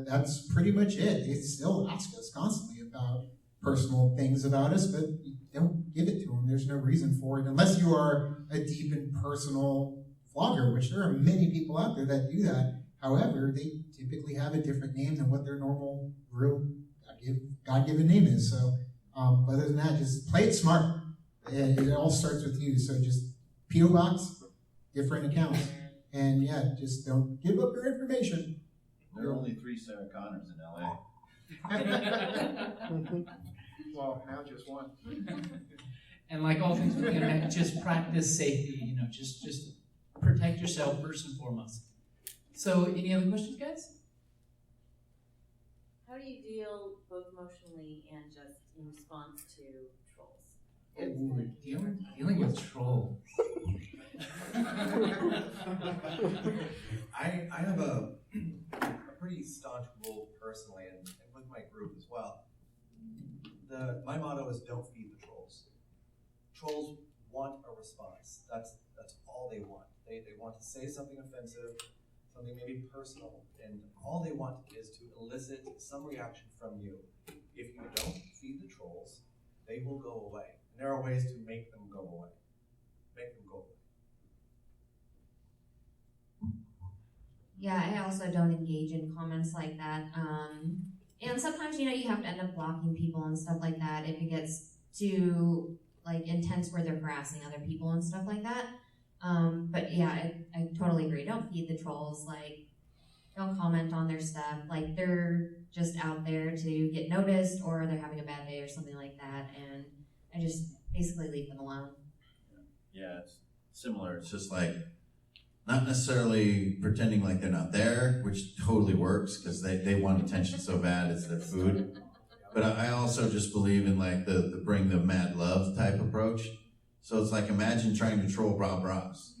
that's pretty much it. They still ask us constantly about personal things about us, but you don't give it to them. There's no reason for it, unless you are a deep and personal vlogger, which there are many people out there that do that. However, they typically have a different name than what their normal, real, God-given name is. So other than that, just play it smart. It all starts with you. So just P.O. Box, different accounts. And yeah, just don't give up your information.
There are only 3 Sarah Connors in LA.
Well, now just one.
And like all things with the internet, just practice safety. Just protect yourself first and foremost. So, any other questions, guys?
How do you deal both emotionally and just in response to trolls?
Dealing with trolls.
I have a pretty staunch rule personally, and with my group as well. My motto is don't feed the trolls. Trolls want a response. That's all they want. They want to say something offensive, something maybe personal, and all they want is to elicit some reaction from you. If you don't feed the trolls, they will go away. And there are ways to make them go away.
Yeah, I also don't engage in comments like that. And sometimes, you have to end up blocking people and stuff like that if it gets too intense where they're harassing other people and stuff like that. But yeah, I totally agree. Don't feed the trolls. Don't comment on their stuff. They're just out there to get noticed, or they're having a bad day or something like that. And I just basically leave them alone.
Yeah, it's similar. It's just not necessarily pretending like they're not there, which totally works because they want attention so bad, it's their food. But I also just believe in the bring the mad love type approach. So it's imagine trying to troll Bob Ross.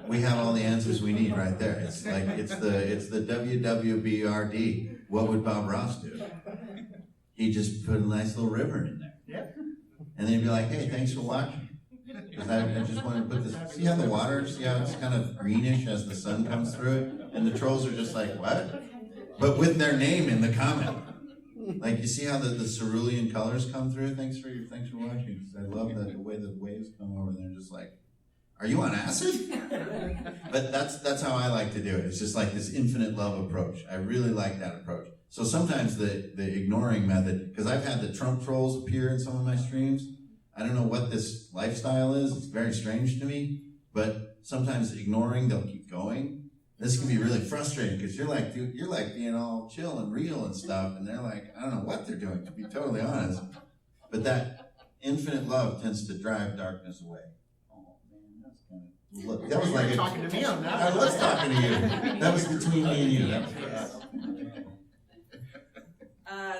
We have all the answers we need right there. It's the WWBRD. What would Bob Ross do? He just put a nice little river in there.
Yeah.
And then he'd be like, hey, thanks for watching. I just wanted to put this, see how the water, see how it's kind of greenish as the sun comes through it? And the trolls are just like, what? But with their name in the comment. Like, you see how the cerulean colors come through? Thanks for watching. I love the way the waves come over. And they're just like, are you on acid? But that's how I like to do it. It's just like this infinite love approach. I really like that approach. So sometimes the ignoring method, because I've had the Trump trolls appear in some of my streams. I don't know what this lifestyle is. It's very strange to me. But sometimes ignoring, they'll keep going. This can be really frustrating because you're like, dude, you're like being all chill and real and stuff, and they're like, I don't know what they're doing, to be totally honest. But that infinite love tends to drive darkness away. Oh man, that's kind of look. That was like
talking to me on that.
I was talking to you. That was between me and you. That was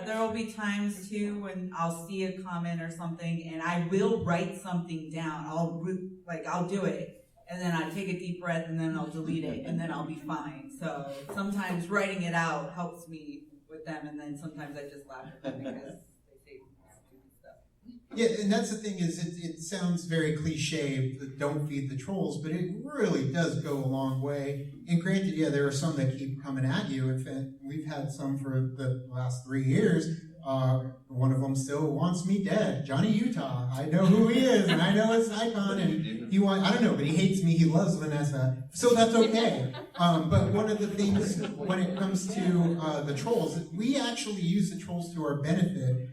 there will be times too when I'll see a comment or something, and I will write something down. I'll do it. And then I take a deep breath, and then I'll delete it, and then I'll be fine. So sometimes writing it out helps me with them, and then sometimes I just laugh at them because they say stupid stuff.
Yeah, and that's the thing is, it sounds very cliche, don't feed the trolls, but it really does go a long way. And granted, yeah, there are some that keep coming at you. In fact, we've had some for the last 3 years. One of them still wants me dead. Johnny Utah. I know who he is, and I know his icon, and I don't know, but he hates me. He loves Vanessa, so that's okay. But one of the things when it comes to the trolls, we actually use the trolls to our benefit,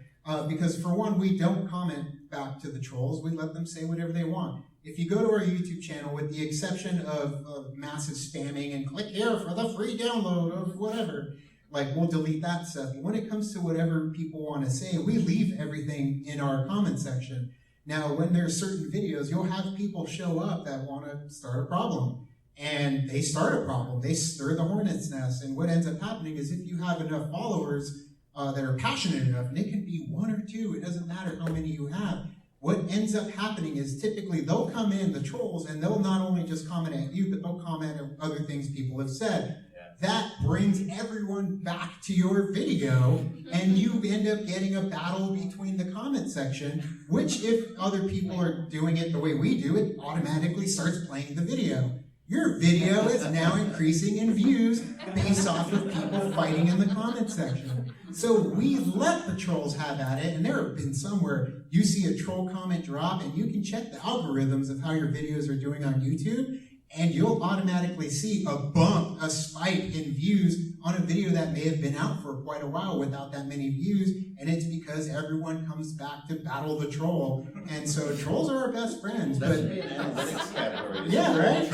because for one, we don't comment back to the trolls. We let them say whatever they want. If you go to our YouTube channel, with the exception of massive spamming and click here for the free download of whatever, like, we'll delete that stuff. But when it comes to whatever people want to say, we leave everything in our comment section. Now, when there's certain videos, you'll have people show up that want to start a problem. And they start a problem. They stir the hornet's nest. And what ends up happening is, if you have enough followers that are passionate enough, and it can be 1 or 2, it doesn't matter how many you have, what ends up happening is typically they'll come in, the trolls, and they'll not only just comment at you, but they'll comment at other things people have said. That brings everyone back to your video, and you end up getting a battle between the comment section, which, if other people are doing it the way we do, it automatically starts playing the video. Your video is now increasing in views based off of people fighting in the comment section. So we let the trolls have at it, and there have been some where you see a troll comment drop, and you can check the algorithms of how your videos are doing on YouTube, and you'll automatically see a bump, a spike in views on a video that may have been out for quite a while without that many views, and it's because everyone comes back to battle the troll. And so trolls are our best friends.
That's
but
an analytics category.
yeah, right?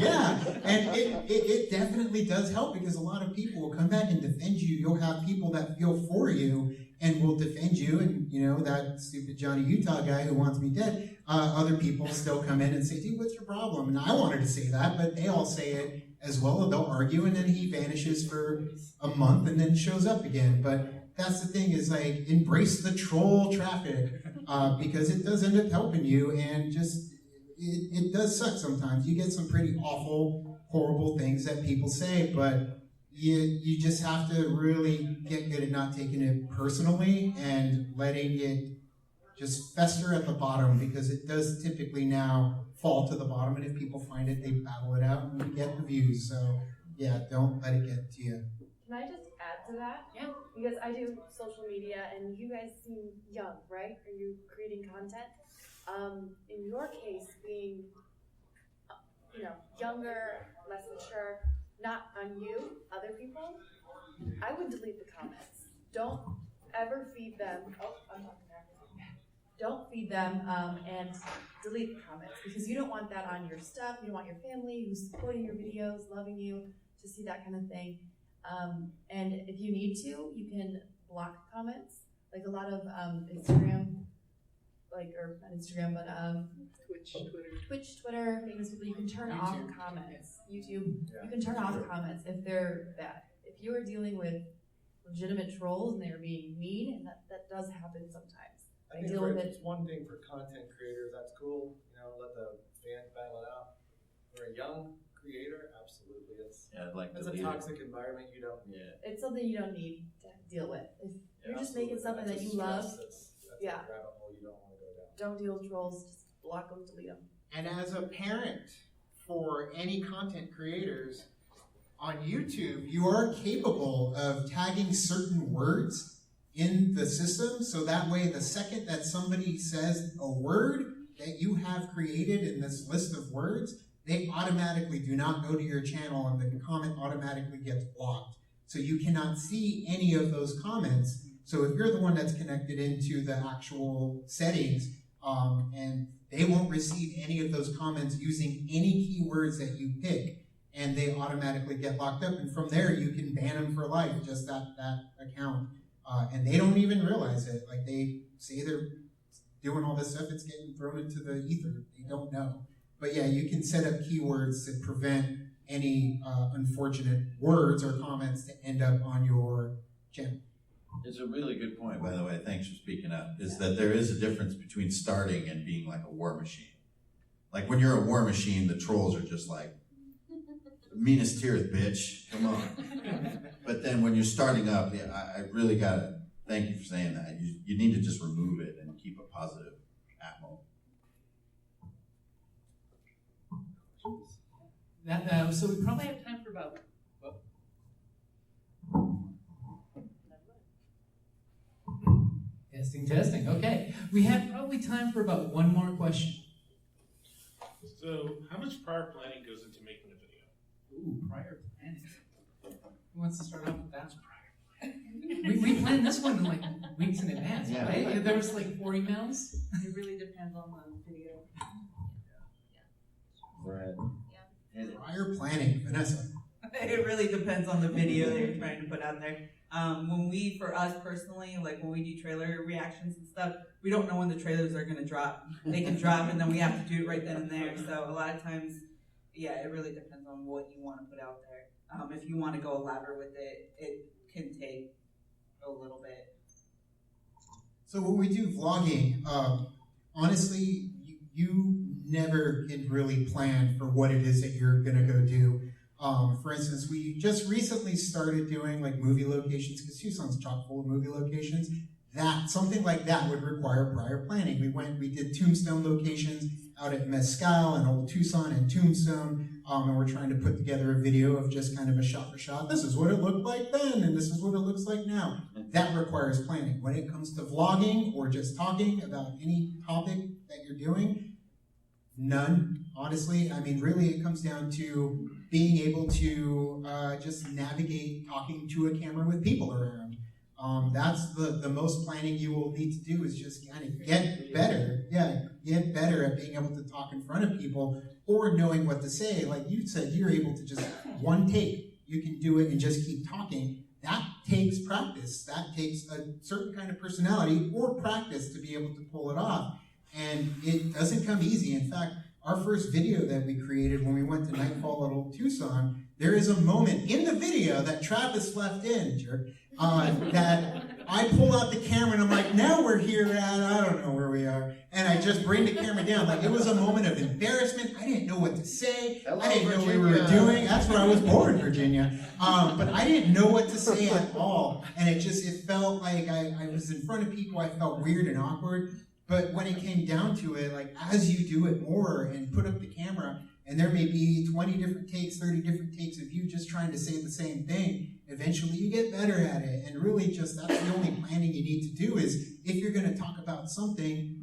Yeah, and it definitely does help, because a lot of people will come back and defend you. You'll have people that feel for you and will defend you, and that stupid Johnny Utah guy who wants me dead. Other people still come in and say, dude, what's your problem? And I wanted to say that, but they all say it as well. They'll argue, and then he vanishes for a month and then shows up again. But that's the thing, is like, embrace the troll traffic, because it does end up helping you, and just, it does suck sometimes. You get some pretty awful, horrible things that people say, but you just have to really get good at not taking it personally and letting it just fester at the bottom, because it does typically now fall to the bottom, and if people find it, they battle it out, and you get the views. So yeah, don't let it get to you.
Can I just add to that? Yeah. Because I do social media, and you guys seem young, right? Are you creating content? In your case, being, younger, less mature, not on you, other people, I would delete the comments. Don't ever feed them. Oh, I'm talking there. Don't feed them and delete the comments, because you don't want that on your stuff. You don't want your family who's supporting your videos, loving you, to see that kind of thing. And if you need to, you can block comments. Like a lot of Instagram, or not Instagram, but Twitch, Twitter, famous people, you can turn off comments. YouTube, you can turn off comments if they're bad. If you are dealing with legitimate trolls and they're being mean, and that does happen sometimes.
I think it's one thing for content creators, that's cool, let the fans battle it out. For a young creator, absolutely, it's a toxic environment you don't. Yeah.
It's something you don't need to deal with. If you're just making something that you love,
that's a rabbit hole you don't want to go down.
Don't deal with trolls, just block them, delete them.
And as a parent for any content creators, on YouTube, you are capable of tagging certain words in the system, so that way the second that somebody says a word that you have created in this list of words, they automatically do not go to your channel and the comment automatically gets blocked. So you cannot see any of those comments. So if you're the one that's connected into the actual settings, and they won't receive any of those comments using any keywords that you pick, and they automatically get locked up. And from there, you can ban them for life, just that account. And they don't even realize it. Like, they say they're doing all this stuff, it's getting thrown into the ether. They don't know. But yeah, you can set up keywords to prevent any unfortunate words or comments to end up on your channel.
It's a really good point, by the way. Thanks for speaking up. Is that there is a difference between starting and being like a war machine. Like, when you're a war machine, the trolls are just like, meanest tears, bitch. Come on. But then when you're starting up, yeah, I really gotta thank you for saying that. You need to just remove it and keep a positive atmo.
So we probably have time for about. Testing. Okay, we have probably time for about one more question.
So, how much prior planning goes into making a video?
Ooh, prior planning. Who wants to start off with that? We planned this one in like weeks in advance,
Yeah.
Right? There was like 4 emails.
It really depends on the video.
Right.
Prior planning, Vanessa.
It really depends on the video that you're trying to put out there. For us personally, like when we do trailer reactions and stuff, we don't know when the trailers are gonna drop. They can drop and then we have to do it right then and there. So a lot of times, yeah, it really depends on what you want to put out there. If you want to go elaborate with it, it can take a little bit.
So when we do vlogging, honestly, you never can really plan for what it is that you're gonna go do. For instance, we just recently started doing like movie locations, because Tucson's chock full of movie locations. Something like that would require prior planning. We did Tombstone locations out at Mescal and Old Tucson and Tombstone, and we're trying to put together a video of just kind of a shot for shot. This is what it looked like then, and this is what it looks like now. That requires planning. When it comes to vlogging or just talking about any topic that you're doing, none, honestly. I mean, really, it comes down to being able to just navigate talking to a camera with people around. That's the most planning you will need to do, is just kind of get better. Yeah, get better at being able to talk in front of people or knowing what to say. Like you said, you're able to just one take. You can do it and just keep talking. That takes practice. That takes a certain kind of personality or practice to be able to pull it off. And it doesn't come easy. In fact, our first video that we created when we went to Nightfall at Old Tucson, there is a moment in the video that Travis left in, jerk, that I pull out the camera and I'm like, now we're here at, I don't know where we are. And I just bring the camera down. Like, it was a moment of embarrassment. I didn't know what to say.
Hello,
I didn't know what we
Virginia.
were doing. That's where I was born, Virginia. But I didn't know what to say at all. And it felt like I was in front of people. I felt weird and awkward. But when it came down to it, like, as you do it more and put up the camera, and there may be 20 different takes, 30 different takes of you just trying to say the same thing, eventually you get better at it. And really just that's the only planning you need to do is, if you're going to talk about something,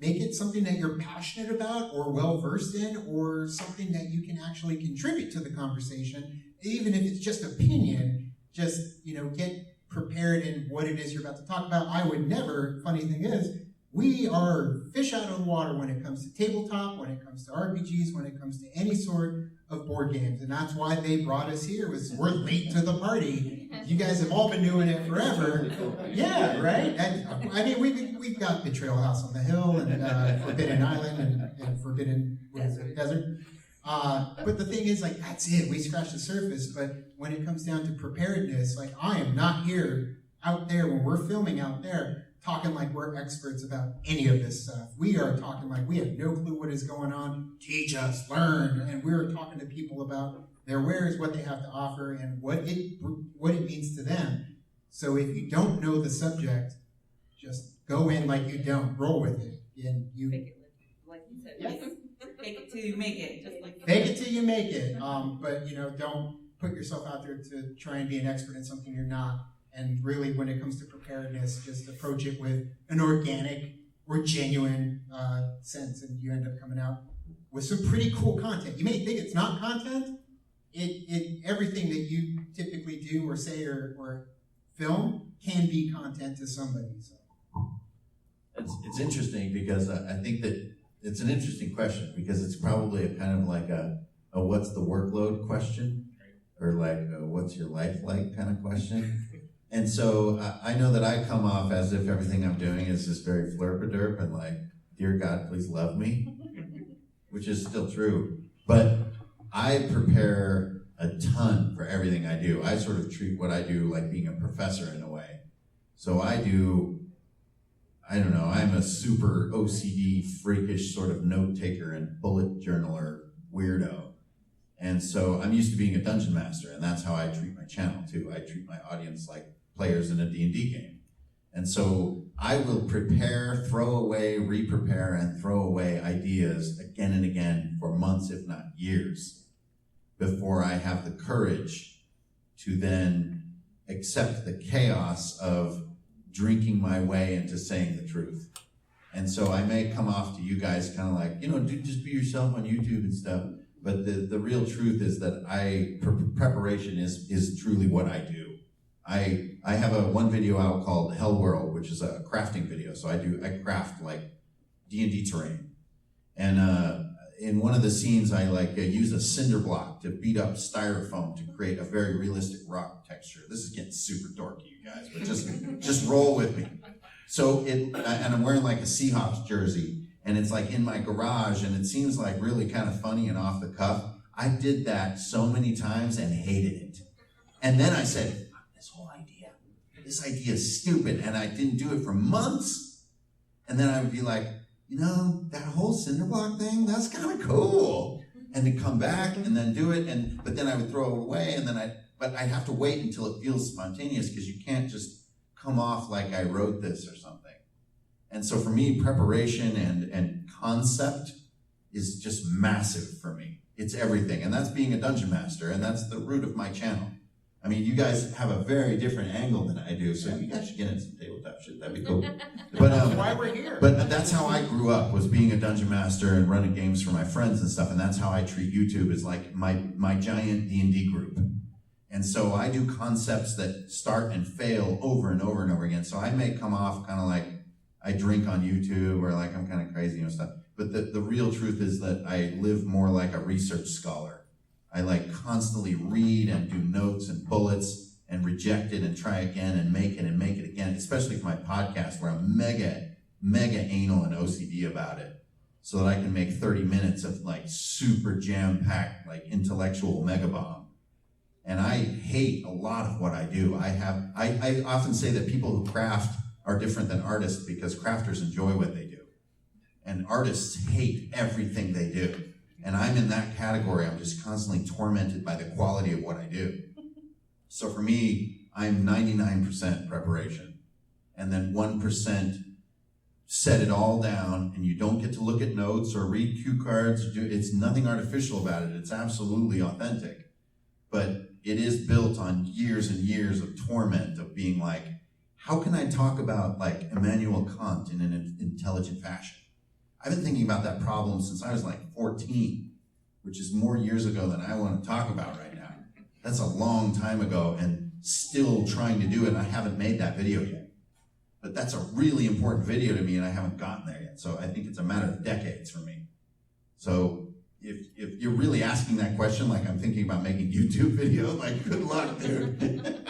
make it something that you're passionate about or well-versed in, or something that you can actually contribute to the conversation. Even if it's just opinion, just, get prepared in what it is you're about to talk about. I would never, funny thing is, we are fish out of the water when it comes to tabletop, when it comes to RPGs, when it comes to any sort of board games. And that's why they brought us here, was we're late to the party. You guys have all been doing it forever. Yeah, right? And, I mean, we've got Betrayal House on the Hill and Forbidden Island and Forbidden Desert. But the thing is, like, that's it. We scratched the surface. But when it comes down to preparedness, like, I am not here out there when we're filming out there talking like we're experts about any of this stuff. We are talking like we have no clue what is going on. Teach us, learn. And we're talking to people about their wares, what they have to offer, and what it means to them. So if you don't know the subject, just go in like you don't. Roll with it. And you
Fake it, like you said.
Yes.
Fake it till you make it. Just like
fake it till you make it. But don't put yourself out there to try and be an expert in something you're not, And really, when it comes to preparedness, just approach it with an organic or genuine sense, and you end up coming out with some pretty cool content. You may think it's not content. Everything that you typically do or say or film can be content to somebody. So.
It's interesting because I think that it's an interesting question because it's probably a kind of like a what's the workload question, or like a what's your life like kind of question. And so I know that I come off as if everything I'm doing is just very flirp-a-derp and like, dear God, please love me, which is still true. But I prepare a ton for everything I do. I sort of treat what I do like being a professor in a way. So I don't know, I'm a super OCD, freakish sort of note taker and bullet journaler weirdo. And so I'm used to being a dungeon master, and that's how I treat my channel too. I treat my audience like players in a D&D game. And so I will prepare, throw away, re-prepare, and throw away ideas again and again for months, if not years, before I have the courage to then accept the chaos of drinking my way into saying the truth. And so I may come off to you guys kind of like, just be yourself on YouTube and stuff. But the real truth is that preparation is truly what I do. I have one video out called Hell World, which is a crafting video. So I craft like D&D terrain. And in one of the scenes, I use a cinder block to beat up styrofoam to create a very realistic rock texture. This is getting super dorky, you guys, but just roll with me. So and I'm wearing like a Seahawks jersey, and it's like in my garage, and it seems like really kind of funny and off the cuff. I did that so many times and hated it. And then I said, this idea is stupid, and I didn't do it for months. And then I would be like, that whole cinder block thing, that's kind of cool. And to come back and then do it, but then I would throw it away, and then I'd have to wait until it feels spontaneous, because you can't just come off like I wrote this or something. And so for me, preparation and concept is just massive for me. It's everything, and that's being a dungeon master, and that's the root of my channel. I mean, you guys have a very different angle than I do, so you guys should get into some tabletop shit. That'd be cool. But
that's why we're here.
But that's how I grew up, was being a dungeon master and running games for my friends and stuff, and that's how I treat YouTube, is like my giant D&D group. And so I do concepts that start and fail over and over and over again. So I may come off kind of like I drink on YouTube, or like I'm kind of crazy and stuff. But the real truth is that I live more like a research scholar. I like constantly read and do notes and bullets and reject it and try again and make it again, especially for my podcast, where I'm mega anal and OCD about it, so that I can make 30 minutes of like super jam-packed, like intellectual mega bomb. And I hate a lot of what I do. I often say that people who craft are different than artists, because crafters enjoy what they do, and artists hate everything they do. And I'm in that category. I'm just constantly tormented by the quality of what I do. So for me, I'm 99% preparation, and then 1% set it all down, and you don't get to look at notes or read cue cards. It's nothing artificial about it. It's absolutely authentic. But it is built on years and years of torment of being like, how can I talk about like Immanuel Kant in an intelligent fashion? I've been thinking about that problem since I was like 14, which is more years ago than I want to talk about right now. That's a long time ago, and still trying to do it, and I haven't made that video yet. But that's a really important video to me, and I haven't gotten there yet. So I think it's a matter of decades for me. So if you're really asking that question, like I'm thinking about making YouTube videos, like good luck, dude.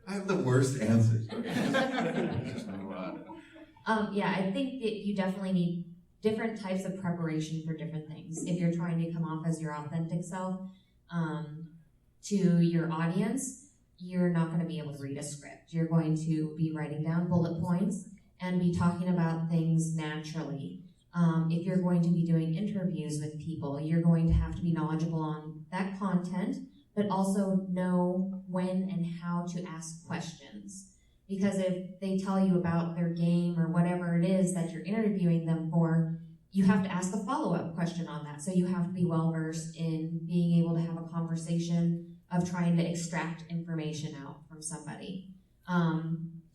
I have the worst answers. Just move on.
Yeah, I think that you definitely need different types of preparation for different things. If you're trying to come off as your authentic self to your audience, you're not going to be able to read a script. You're going to be writing down bullet points and be talking about things naturally. If you're going to be doing interviews with people, you're going to have to be knowledgeable on that content, but also know when and how to ask questions. Because if they tell you about their game or whatever it is that you're interviewing them for, you have to ask a follow-up question on that. So you have to be well-versed in being able to have a conversation of trying to extract information out from somebody.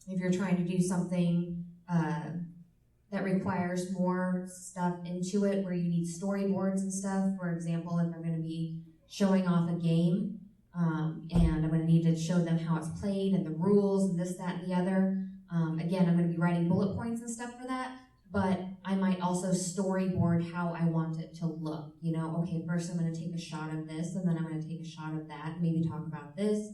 If you're trying to do something that requires more stuff into it, where you need storyboards and stuff, for example, if I'm going to be showing off a game, and I'm going to need to show them how it's played and the rules and this, that, and the other. Again, I'm going to be writing bullet points and stuff for that, but I might also storyboard how I want it to look. You know, okay, first I'm going to take a shot of this, and then I'm going to take a shot of that, and maybe talk about this.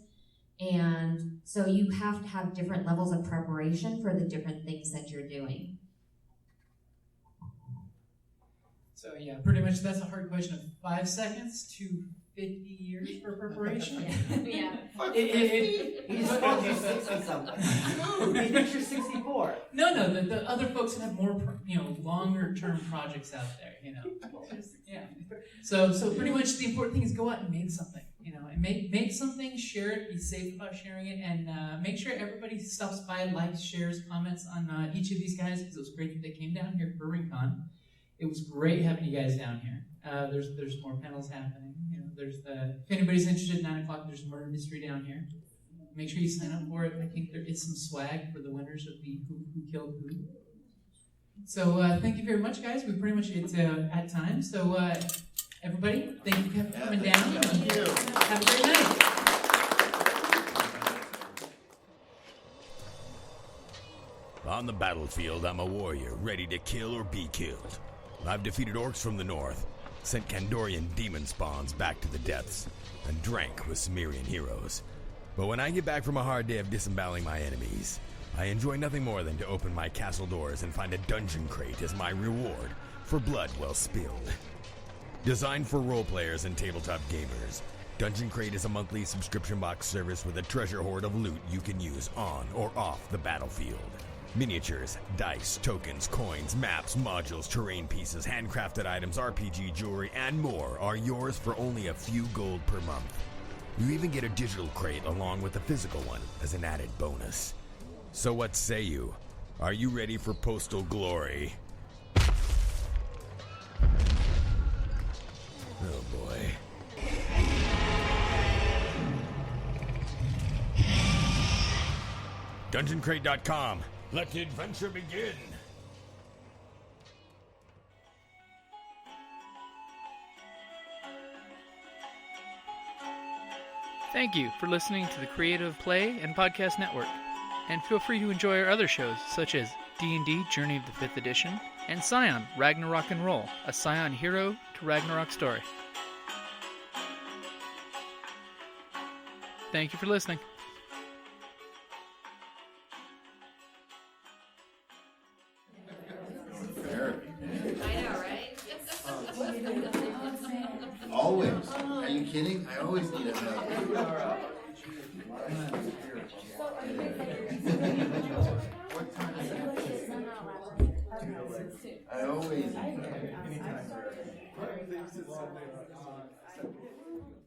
And so you have to have different levels of preparation for the different things that you're doing.
So yeah, pretty much that's a hard question of 5 seconds to 50 years for preparation.
Yeah.
He's supposed to 60 something. He thinks you're 64.
No, the other folks have more, longer term projects out there, Yeah. So pretty much the important thing is go out and make something, and make something, share it, be safe about sharing it, and make sure everybody stops by, likes, shares, comments on each of these guys, because it was great that they came down here for RinCon. It was great having you guys down here. There's more panels happening. If anybody's interested, at 9 o'clock, there's a murder mystery down here. Make sure you sign up for it. I think there is some swag for the winners of the Who Killed Who. So thank you very much, guys. We pretty much it's at time. So everybody, thank you for coming down.
Thank you.
Have a great night.
On the battlefield, I'm a warrior, ready to kill or be killed. I've defeated orcs from the north, sent Kandorian demon spawns back to the depths, and drank with Cimmerian heroes. But when I get back from a hard day of disemboweling my enemies, I enjoy nothing more than to open my castle doors and find a dungeon crate as my reward for blood well spilled. Designed for role players and tabletop gamers, Dungeon Crate is a monthly subscription box service with a treasure hoard of loot you can use on or off the battlefield. Miniatures, dice, tokens, coins, maps, modules, terrain pieces, handcrafted items, RPG, jewelry, and more are yours for only a few gold per month. You even get a digital crate along with a physical one as an added bonus. So what say you? Are you ready for postal glory? Oh boy. DungeonCrate.com. Let the adventure begin!
Thank you for listening to the Creative Play and Podcast Network. And feel free to enjoy our other shows, such as D&D Journey of the 5th Edition and Scion Ragnarok and Roll, a Scion hero to Ragnarok story. Thank you for listening.
Always. Are you kidding? I always need a hug. I always need a hug.